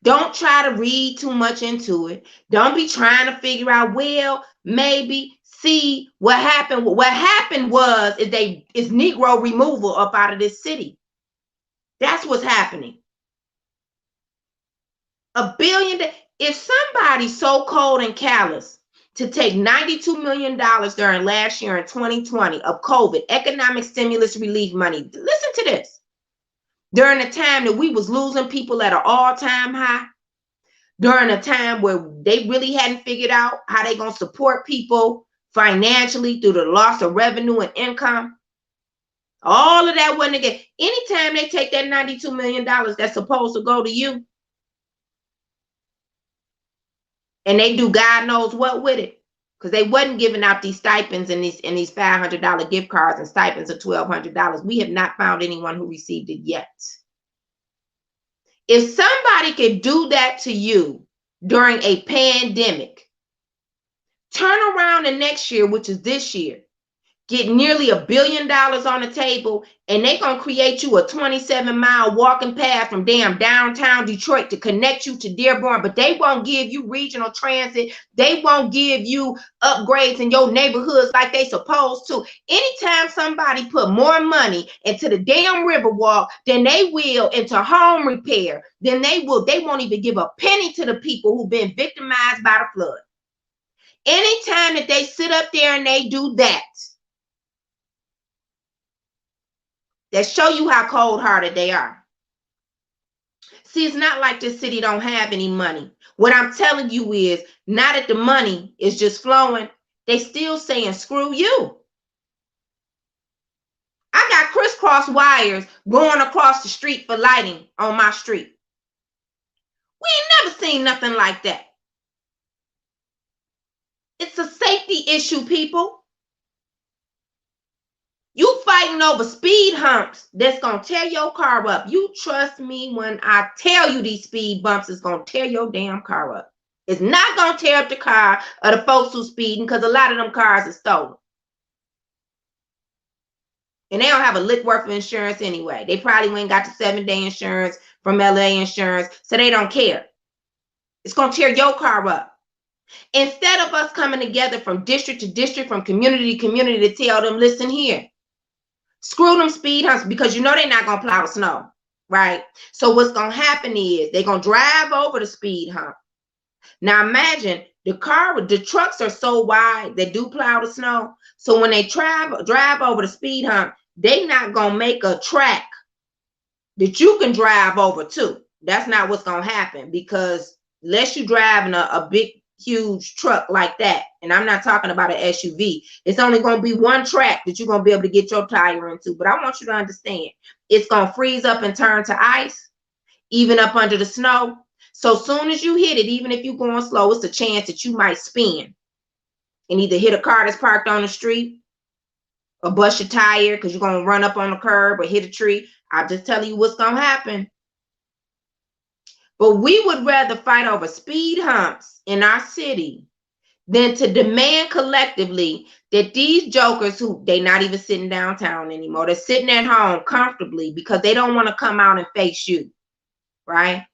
Speaker 2: Don't try to read too much into it. Don't be trying to figure out, well, maybe. See what happened. What happened was is Negro removal up out of this city. That's what's happening. $1 billion. If somebody's so cold and callous to take $92 million during last year in 2020 of COVID economic stimulus relief money, listen to this. During the time that we was losing people at an all-time high, during a time where they really hadn't figured out how they gonna support people financially through the loss of revenue and income, all of that wasn't again. Anytime they take that $92 million that's supposed to go to you, and they do God knows what with it, because they wasn't giving out these stipends and these $500 gift cards and stipends of $1,200. We have not found anyone who received it yet. If somebody could do that to you during a pandemic, turn around the next year, which is this year, get nearly $1 billion on the table, and they're going to create you a 27-mile walking path from damn downtown Detroit to connect you to Dearborn, but they won't give you regional transit. They won't give you upgrades in your neighborhoods like they supposed to. Anytime somebody put more money into the damn Riverwalk than they will into home repair, then they won't even give a penny to the people who've been victimized by the flood. Anytime that they sit up there and they do that show you how cold-hearted they are. See, it's not like this city don't have any money. What I'm telling you is, now that the money is just flowing, they still saying, screw you. I got crisscross wires going across the street for lighting on my street. We ain't never seen nothing like that. It's a safety issue, people. You fighting over speed humps that's going to tear your car up. You trust me when I tell you these speed bumps is going to tear your damn car up. It's not going to tear up the car of the folks who speeding, because a lot of them cars are stolen. And they don't have a lick worth of insurance anyway. They probably ain't got the 7-day insurance from LA Insurance, so they don't care. It's going to tear your car up. Instead of us coming together from district to district, from community to community to tell them, listen here, screw them speed humps, because you know they're not going to plow the snow, right? So what's going to happen is they're going to drive over the speed hump. Now imagine the trucks are so wide they do plow the snow. So when they drive over the speed hump, they not gonna make a track that you can drive over to. That's not what's gonna happen, because unless you driving a big, huge truck like that, and I'm not talking about an SUV, it's only gonna be one track that you're gonna be able to get your tire into. But I want you to understand, it's gonna freeze up and turn to ice, even up under the snow. So soon as you hit it, even if you're going slow, it's a chance that you might spin and either hit a car that's parked on the street or bust your tire because you're gonna run up on the curb or hit a tree. I'll just tell you what's gonna happen. But we would rather fight over speed humps in our city than to demand collectively that these jokers, who they not even sitting downtown anymore, they're sitting at home comfortably because they don't want to come out and face you, right?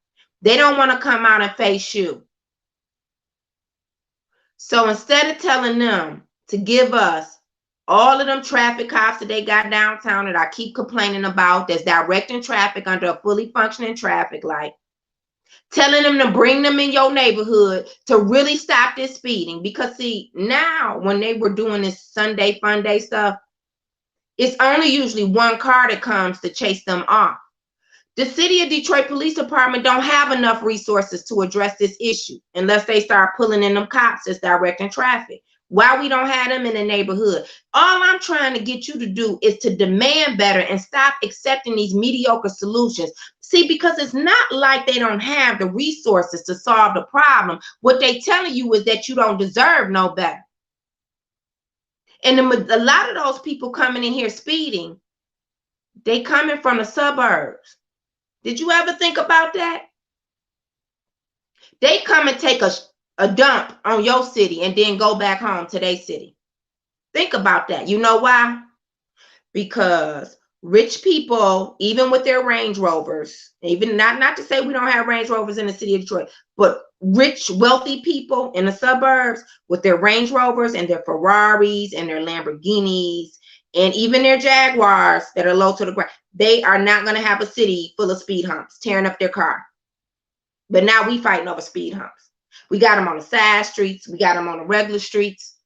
Speaker 2: They don't want to come out and face you. So instead of telling them to give us all of them traffic cops that they got downtown that I keep complaining about, that's directing traffic under a fully functioning traffic light, telling them to bring them in your neighborhood to really stop this speeding. Because see, now when they were doing this Sunday fun day stuff, it's only usually one car that comes to chase them off. The city of Detroit Police Department don't have enough resources to address this issue unless they start pulling in them cops that's directing traffic. Why we don't have them in the neighborhood? All I'm trying to get you to do is to demand better and stop accepting these mediocre solutions. See, because it's not like they don't have the resources to solve the problem. What they telling you is that you don't deserve no better. And a lot of those people coming in here speeding, they coming from the suburbs. Did you ever think about that? They come and take a dump on your city and then go back home to their city. Think about that. You know why? Because rich people, even with their Range Rovers, even not to say we don't have Range Rovers in the city of Detroit, but rich, wealthy people in the suburbs with their Range Rovers and their Ferraris and their Lamborghinis and even their Jaguars that are low to the ground, they are not going to have a city full of speed humps tearing up their car. But now we fighting over speed humps. We got them on the side streets. We got them on the regular streets.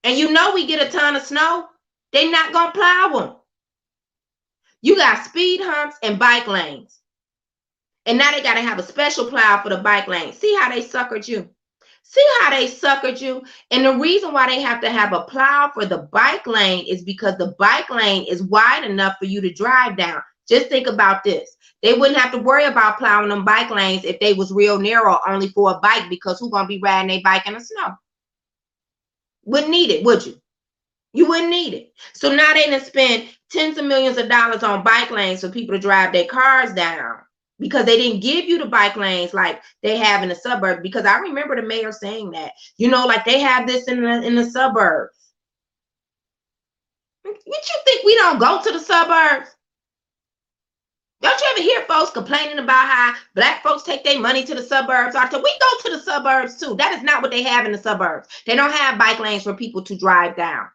Speaker 2: And you know we get a ton of snow. They not going to plow them. You got speed humps and bike lanes. And now they got to have a special plow for the bike lane. See how they suckered you? See how they suckered you? And the reason why they have to have a plow for the bike lane is because the bike lane is wide enough for you to drive down. Just think about this. They wouldn't have to worry about plowing them bike lanes if they was real narrow only for a bike, because who's going to be riding their bike in the snow? Wouldn't need it, would you? You wouldn't need it. So now they done spend tens of millions of dollars on bike lanes for people to drive their cars down, because they didn't give you the bike lanes like they have in the suburbs. Because I remember the mayor saying that, you know, like they have this in the suburbs. What you think we don't go to the suburbs? Don't you ever hear folks complaining about how black folks take their money to the suburbs? We go to the suburbs too. That is not what they have in the suburbs. They don't have bike lanes for people to drive down.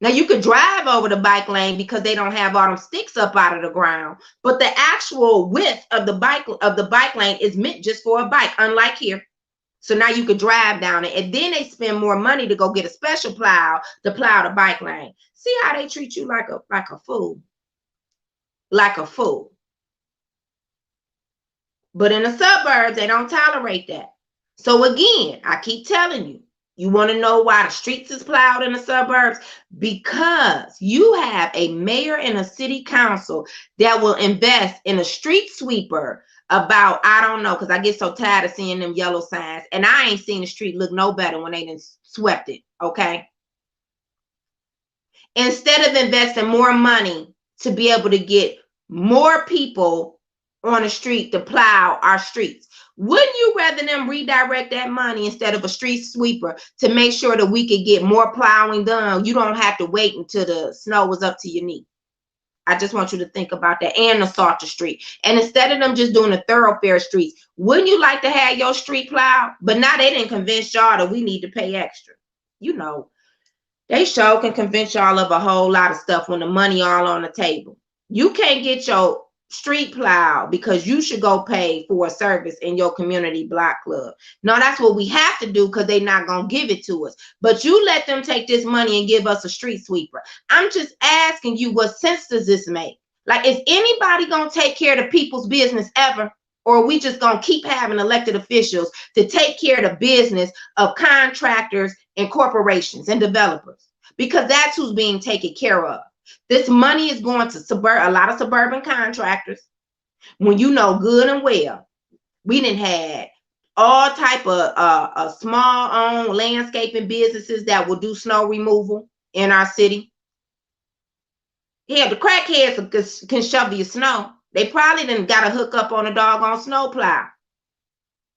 Speaker 2: Now you could drive over the bike lane because they don't have all them sticks up out of the ground. But the actual width of the bike lane is meant just for a bike, unlike here. So now you could drive down it, and then they spend more money to go get a special plow to plow the bike lane. See how they treat you like a fool. Like a fool. But in the suburbs, they don't tolerate that. So again, I keep telling you, you want to know why the streets is plowed in the suburbs? Because you have a mayor and a city council that will invest in a street sweeper about, I don't know, because I get so tired of seeing them yellow signs, and I ain't seen the street look no better when they done swept it, okay? Instead of investing more money to be able to get more people on the street to plow our streets, wouldn't you rather them redirect that money instead of a street sweeper to make sure that we could get more plowing done? You don't have to wait until the snow was up to your knee. I just want you to think about that, and the Salter Street. And instead of them just doing the thoroughfare streets, wouldn't you like to have your street plowed? But now they didn't convince y'all that we need to pay extra. You know, they sure can convince y'all of a whole lot of stuff when the money all on the table. You can't get your street plow because you should go pay for a service in your community block club. No, that's what we have to do because they're not going to give it to us. But you let them take this money and give us a street sweeper. I'm just asking you, what sense does this make? Like, is anybody going to take care of the people's business ever? Or are we just going to keep having elected officials to take care of the business of contractors and corporations and developers? Because that's who's being taken care of. This money is going to a lot of suburban contractors. When you know good and well, we done had all type of small owned landscaping businesses that will do snow removal in our city. Yeah, the crackheads can shovel your snow. They probably done got a hookup on a doggone snow plow.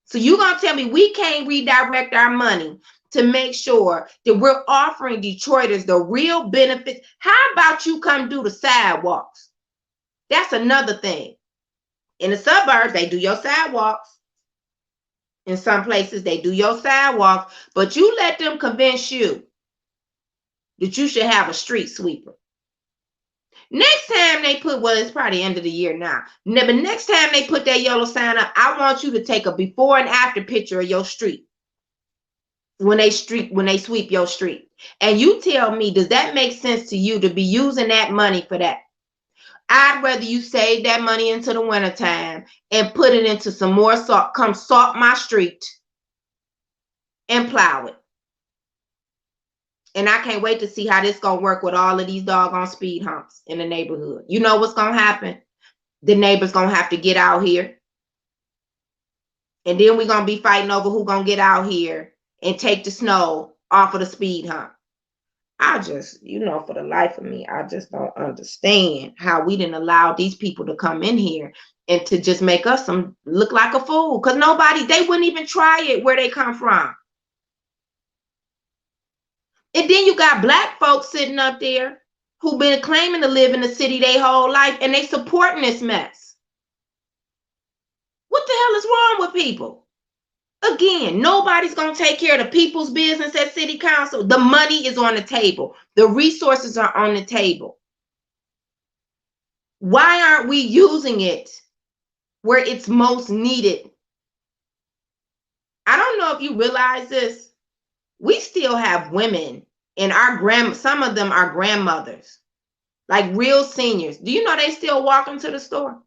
Speaker 2: So you gonna tell me we can't redirect our money to make sure that we're offering Detroiters the real benefits? How about you come do the sidewalks? That's another thing. In the suburbs, they do your sidewalks. In some places, they do your sidewalks, but you let them convince you that you should have a street sweeper. Next time they put, well, it's probably the end of the year now. But next time they put that yellow sign up, I want you to take a before and after picture of your street when they sweep your street. And you tell me, does that make sense to you to be using that money for that? I'd rather you save that money into the wintertime and put it into some more salt. Come salt my street and plow it. And I can't wait to see how this gonna work with all of these doggone speed humps in the neighborhood. You know what's gonna happen? The neighbors gonna have to get out here. And then we're gonna be fighting over who gonna get out here and take the snow off of the speed hump. I just, for the life of me, I just don't understand how we didn't allow these people to come in here and to just make us look like a fool. Because they wouldn't even try it where they come from. And then you got Black folks sitting up there who've been claiming to live in the city their whole life, and they supporting this mess. What the hell is wrong with people? Again, nobody's going to take care of the people's business at city council. The money is on the table. The resources are on the table. Why aren't we using it where it's most needed? I don't know if you realize this. We still have women in some of them are grandmothers, like real seniors. Do you know they still walk into the store?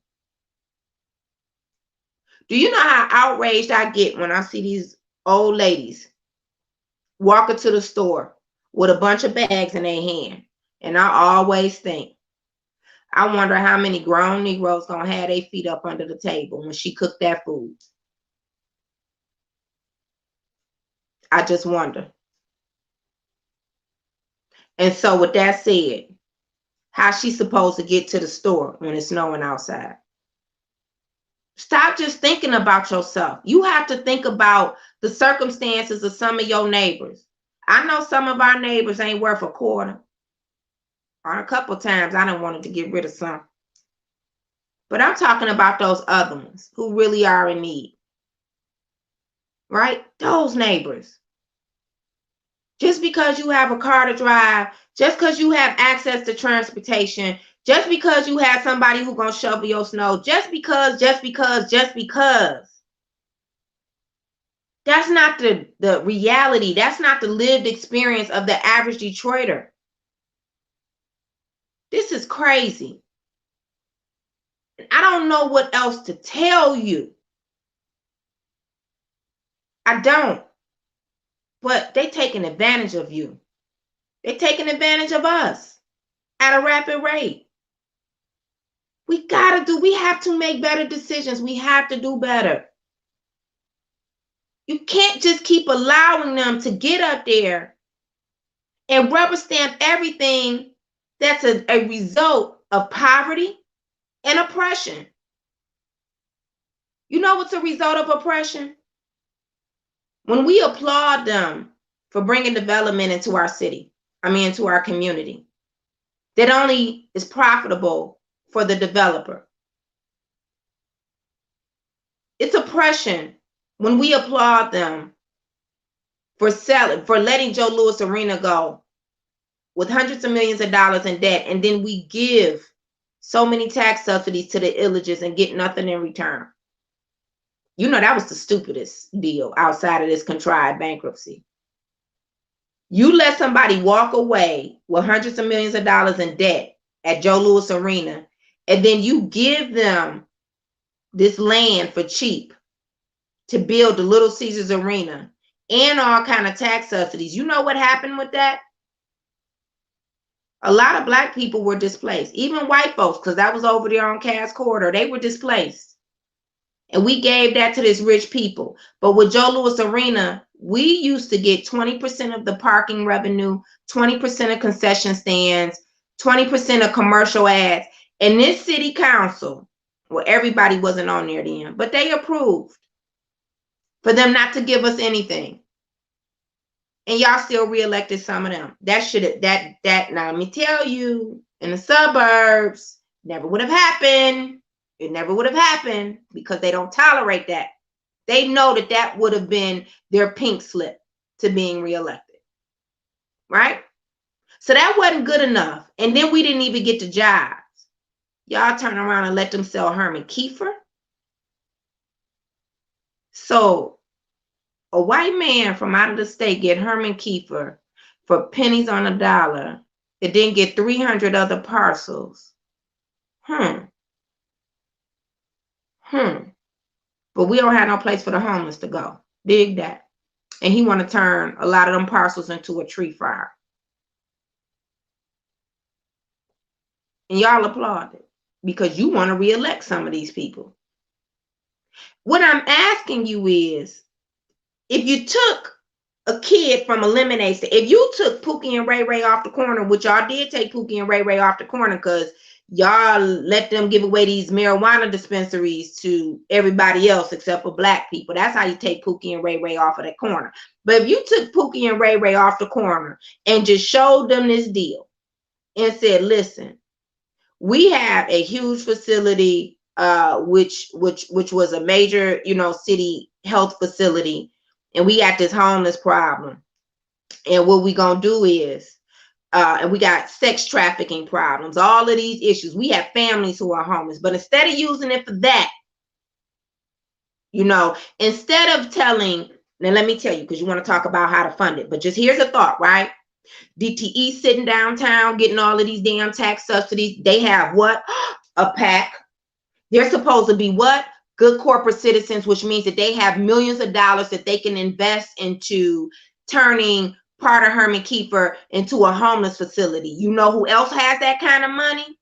Speaker 2: Do you know how outraged I get when I see these old ladies walking to the store with a bunch of bags in their hand? And I always think, I wonder how many grown Negroes gonna have their feet up under the table when she cooked that food. I just wonder. And so with that said, how's she supposed to get to the store when it's snowing outside? Stop just thinking about yourself. You have to think about the circumstances of some of your neighbors. I know some of our neighbors ain't worth a quarter. On a couple times, I done wanted to get rid of some. But I'm talking about those other ones who really are in need. Right? Those neighbors. Just because you have a car to drive, just because you have access to transportation, just because you have somebody who's going to shovel your snow, just because. That's not the reality. That's not the lived experience of the average Detroiter. This is crazy. I don't know what else to tell you. I don't. But they taking advantage of you. They taking advantage of us at a rapid rate. We have to make better decisions. We have to do better. You can't just keep allowing them to get up there and rubber stamp everything that's a result of poverty and oppression. You know what's a result of oppression? When we applaud them for bringing development into our city, into our community, that only is profitable for the developer. It's oppression when we applaud them for letting Joe Louis Arena go with hundreds of millions of dollars in debt, and then we give so many tax subsidies to the villages and get nothing in return. You know, that was the stupidest deal outside of this contrived bankruptcy. You let somebody walk away with hundreds of millions of dollars in debt at Joe Louis Arena, and then you give them this land for cheap to build the Little Caesars Arena and all kind of tax subsidies. You know what happened with that? A lot of Black people were displaced, even white folks, because that was over there on Cass Corridor. They were displaced. And we gave that to this rich people. But with Joe Louis Arena, we used to get 20% of the parking revenue, 20% of concession stands, 20% of commercial ads. And this city council, well, everybody wasn't on there then, but they approved for them not to give us anything. And y'all still reelected some of them. That should have, now let me tell you, in the suburbs, never would have happened. It never would have happened because they don't tolerate that. They know that that would have been their pink slip to being reelected, right? So that wasn't good enough. And then we didn't even get the jobs. Y'all turn around and let them sell Herman Kiefer. So a white man from out of the state get Herman Kiefer for pennies on a dollar. It didn't get 300 other parcels. But we don't have no place for the homeless to go. Dig that. And he want to turn a lot of them parcels into a tree farm. And y'all applauded because you want to reelect some of these people. What I'm asking you is, if you took a kid from a lemonade stand, if you took Pookie and Ray Ray off the corner, which y'all did take Pookie and Ray Ray off the corner because y'all let them give away these marijuana dispensaries to everybody else except for Black people. That's how you take Pookie and Ray Ray off of that corner. But if you took Pookie and Ray Ray off the corner and just showed them this deal and said, listen, we have a huge facility, which was a major, city health facility, and we got this homeless problem. And what we gonna do is, and we got sex trafficking problems, all of these issues. We have families who are homeless, but instead of using it for that, instead of telling, now let me tell you, because you want to talk about how to fund it, but just here's a thought, right? DTE sitting downtown getting all of these damn tax subsidies. They have what? A PAC. They're supposed to be what? Good corporate citizens, which means that they have millions of dollars that they can invest into turning part of Herman Kiefer into a homeless facility. You know who else has that kind of money?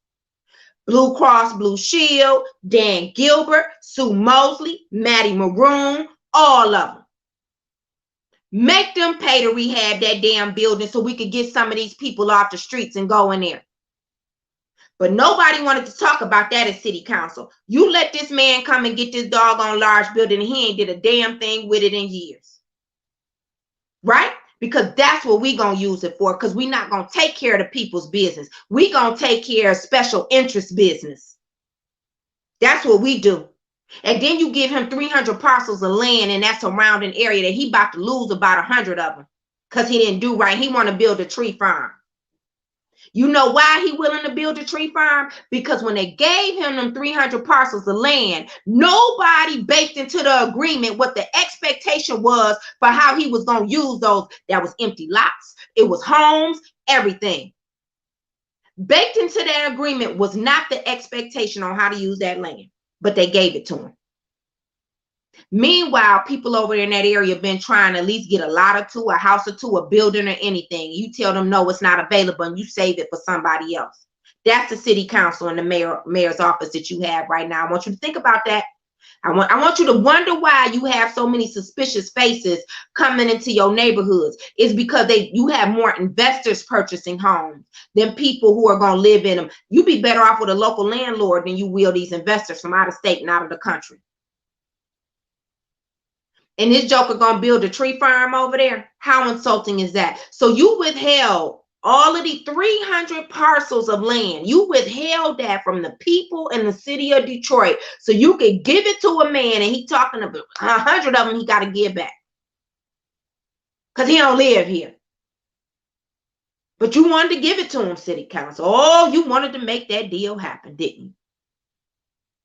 Speaker 2: Blue Cross Blue Shield, Dan Gilbert, Sue Mosley, Maddie Maroon, all of them. Make them pay to rehab that damn building so we could get some of these people off the streets and go in there. But nobody wanted to talk about that at city council. You let this man come and get this doggone large building and he ain't did a damn thing with it in years. Right? Because that's what we gonna use it for, because we not gonna take care of the people's business. We gonna take care of special interest business. That's what we do. And then you give him 300 parcels of land in that surrounding area that he about to lose about 100 of them because he didn't do right. He want to build a tree farm. You know why he willing to build a tree farm? Because when they gave him them 300 parcels of land, nobody baked into the agreement what the expectation was for how he was going to use those. That was empty lots. It was homes, everything. Baked into that agreement was not the expectation on how to use that land, but they gave it to him. Meanwhile, people over in that area have been trying to at least get a lot or two, a house or two, a building or anything. You tell them no, it's not available, and you save it for somebody else. That's the city council and the mayor's office that you have right now. I want you to think about that. I want you to wonder why you have so many suspicious faces coming into your neighborhoods. It's because you have more investors purchasing homes than people who are going to live in them. You be better off with a local landlord than you will these investors from out of state and out of the country. And this joker gonna build a tree farm over there? How insulting is that? So you withheld all of the 300 parcels of land. You withheld that from the people in the city of Detroit so you could give it to a man, and he talking about 100 of them he got to give back because he don't live here. But you wanted to give it to them, city council. Oh, you wanted to make that deal happen, didn't you?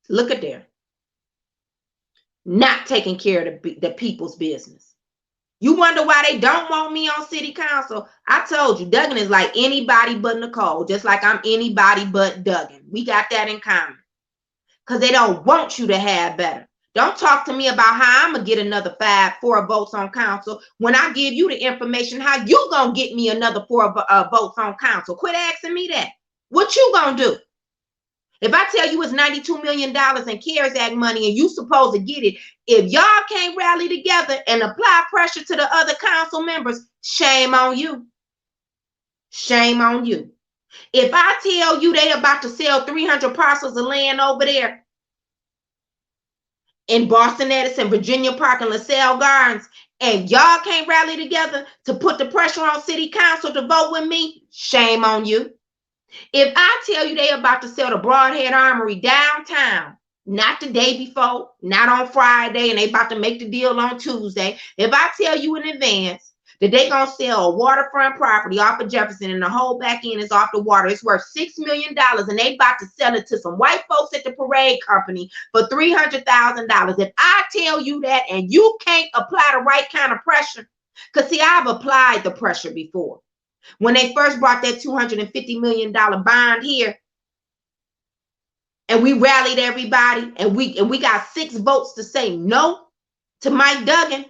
Speaker 2: Look at there. Not taking care of the people's business. You wonder why they don't want me on city council? I told you, Duggan is like anybody but Nicole, just like I'm anybody but Duggan. We got that in common. Because they don't want you to have better. Don't talk to me about how I'm going to get another 4 votes on council when I give you the information how you going to get me another 4 votes on council. Quit asking me that. What you going to do? If I tell you it's $92 million in CARES Act money and you supposed to get it, if y'all can't rally together and apply pressure to the other council members, shame on you. Shame on you. If I tell you they about to sell 300 parcels of land over there in Boston, Edison, Virginia Park, and LaSalle Gardens, and y'all can't rally together to put the pressure on city council to vote with me, shame on you. If I tell you they about to sell the Broadhead Armory downtown, not the day before, not on Friday, and they about to make the deal on Tuesday, if I tell you in advance that they gonna sell a waterfront property off of Jefferson and the whole back end is off the water, it's worth $6 million, and they about to sell it to some white folks at the parade company for $300,000. If I tell you that and you can't apply the right kind of pressure, because see, I've applied the pressure before. When they first brought that $250 million bond here, and we rallied everybody, and we got 6 votes to say no to Mike Duggan,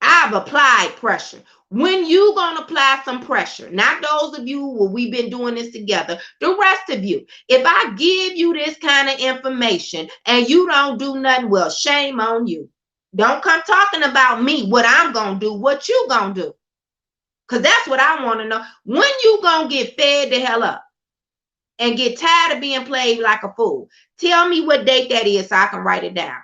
Speaker 2: I've applied pressure. When you gonna apply some pressure? Not those of you where we've been doing this together, the rest of you. If I give you this kind of information and you don't do nothing, well, shame on you. Don't come talking about me, what I'm gonna do, what you gonna do. Because that's what I want to know. When you gonna get fed the hell up and get tired of being played like a fool? Tell me what date that is so I can write it down.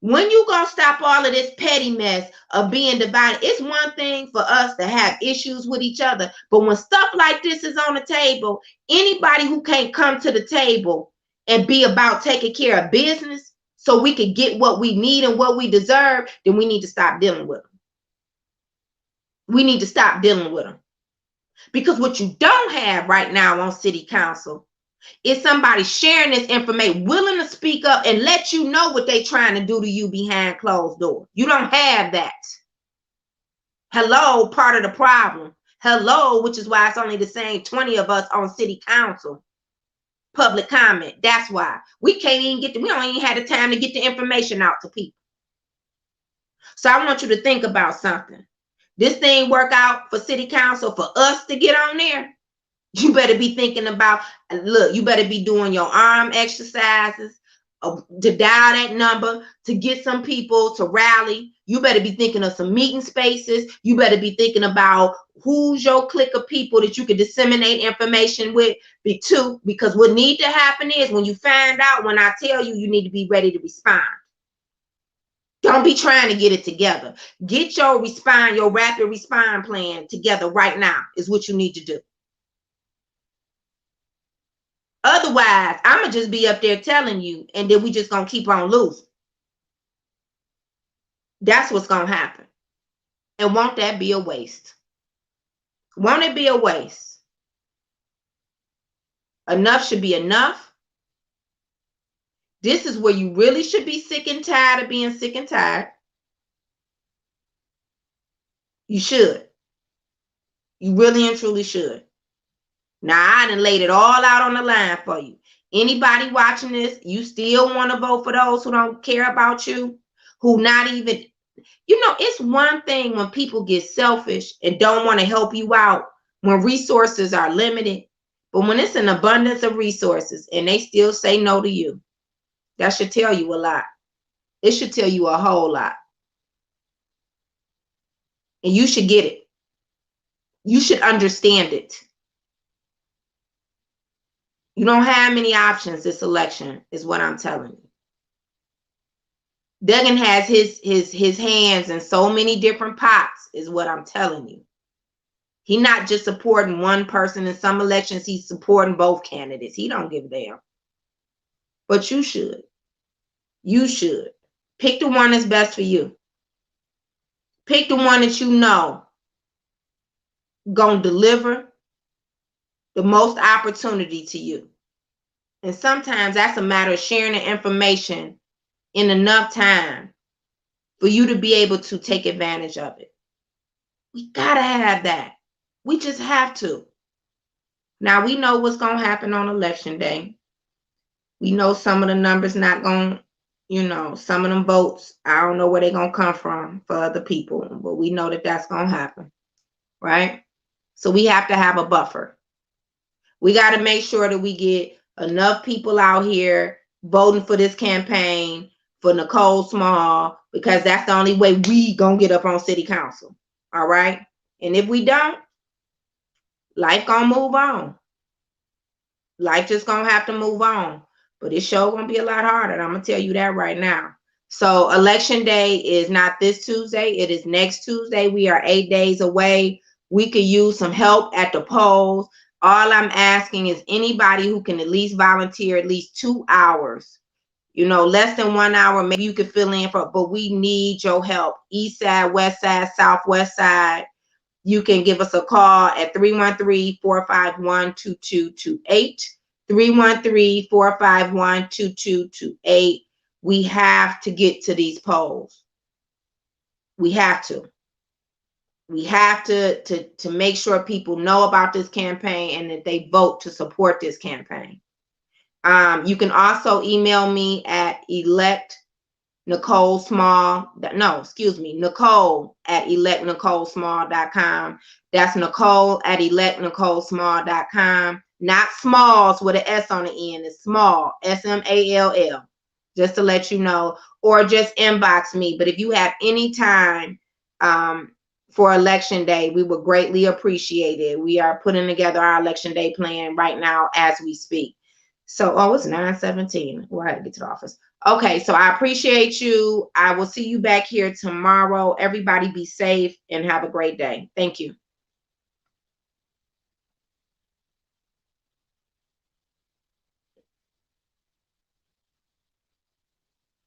Speaker 2: When you gonna stop all of this petty mess of being divided? It's one thing for us to have issues with each other, but when stuff like this is on the table, anybody who can't come to the table and be about taking care of business so we can get what we need and what we deserve, then we need to stop dealing with them. We need to stop dealing with them. Because what you don't have right now on city council is somebody sharing this information, willing to speak up and let you know what they're trying to do to you behind closed doors. You don't have that. Hello, part of the problem. Hello, which is why it's only the same 20 of us on city council. Public comment. That's why. We can't even we don't even have the time to get the information out to people. So I want you to think about something. This thing work out for city council for us to get on there. You better be thinking about, look, you better be doing your arm exercises to dial that number, to get some people to rally. You better be thinking of some meeting spaces. You better be thinking about who's your clique of people that you can disseminate information with, because what need to happen is when you find out, when I tell you, you need to be ready to respond. Don't be trying to get it together. Get your rapid respond plan together right now is what you need to do. Otherwise, I'm going to just be up there telling you, and then we just going to keep on losing. That's what's going to happen. And won't that be a waste? Won't it be a waste? Enough should be enough. This is where you really should be sick and tired of being sick and tired. You should. You really and truly should. Now, I done laid it all out on the line for you. Anybody watching this, you still want to vote for those who don't care about you, who not even, it's one thing when people get selfish and don't want to help you out when resources are limited, but when it's an abundance of resources and they still say no to you, that should tell you a lot. It should tell you a whole lot. And you should get it. You should understand it. You don't have many options this election, is what I'm telling you. Duggan has his hands in so many different pots, is what I'm telling you. He's not just supporting one person. In some elections, he's supporting both candidates. He don't give a damn. But you should. You should. Pick the one that's best for you. Pick the one that you know going to deliver the most opportunity to you. And sometimes that's a matter of sharing the information in enough time for you to be able to take advantage of it. We got to have that. We just have to. Now, we know what's going to happen on election day. We know some of the numbers not going to, you know, some of them votes, I don't know where they're going to come from for other people, but we know that that's going to happen, right? So we have to have a buffer. We got to make sure that we get enough people out here voting for this campaign for Nicole Small, because that's the only way we gonna get up on city council. All right. And if we don't, life gonna move on. Life just gonna have to move on. But it's sure gonna be a lot harder. I'm gonna tell you that right now. So election day is not this Tuesday, it is next Tuesday. We are 8 days away. We could use some help at the polls. All I'm asking is anybody who can at least volunteer at least 2 hours, you know, less than 1 hour, maybe you could fill in for, but we need your help. East side, west side, southwest side. You can give us a call at 313-451-2228. 313-451-2228. We have to get to these polls. We have to. We have to make sure people know about this campaign and that they vote to support this campaign. You can also email me at Nicole at electnicolesmall.com. That's Nicole at electnicolesmall.com. Not Smalls with an S on the end. It's Small, SMALL, just to let you know, or just inbox me. But if you have any time for election day, we would greatly appreciate it. We are putting together our election day plan right now as we speak. So, it's 9:17. Well, I had to get to the office. Okay, so I appreciate you. I will see you back here tomorrow. Everybody be safe and have a great day. Thank you.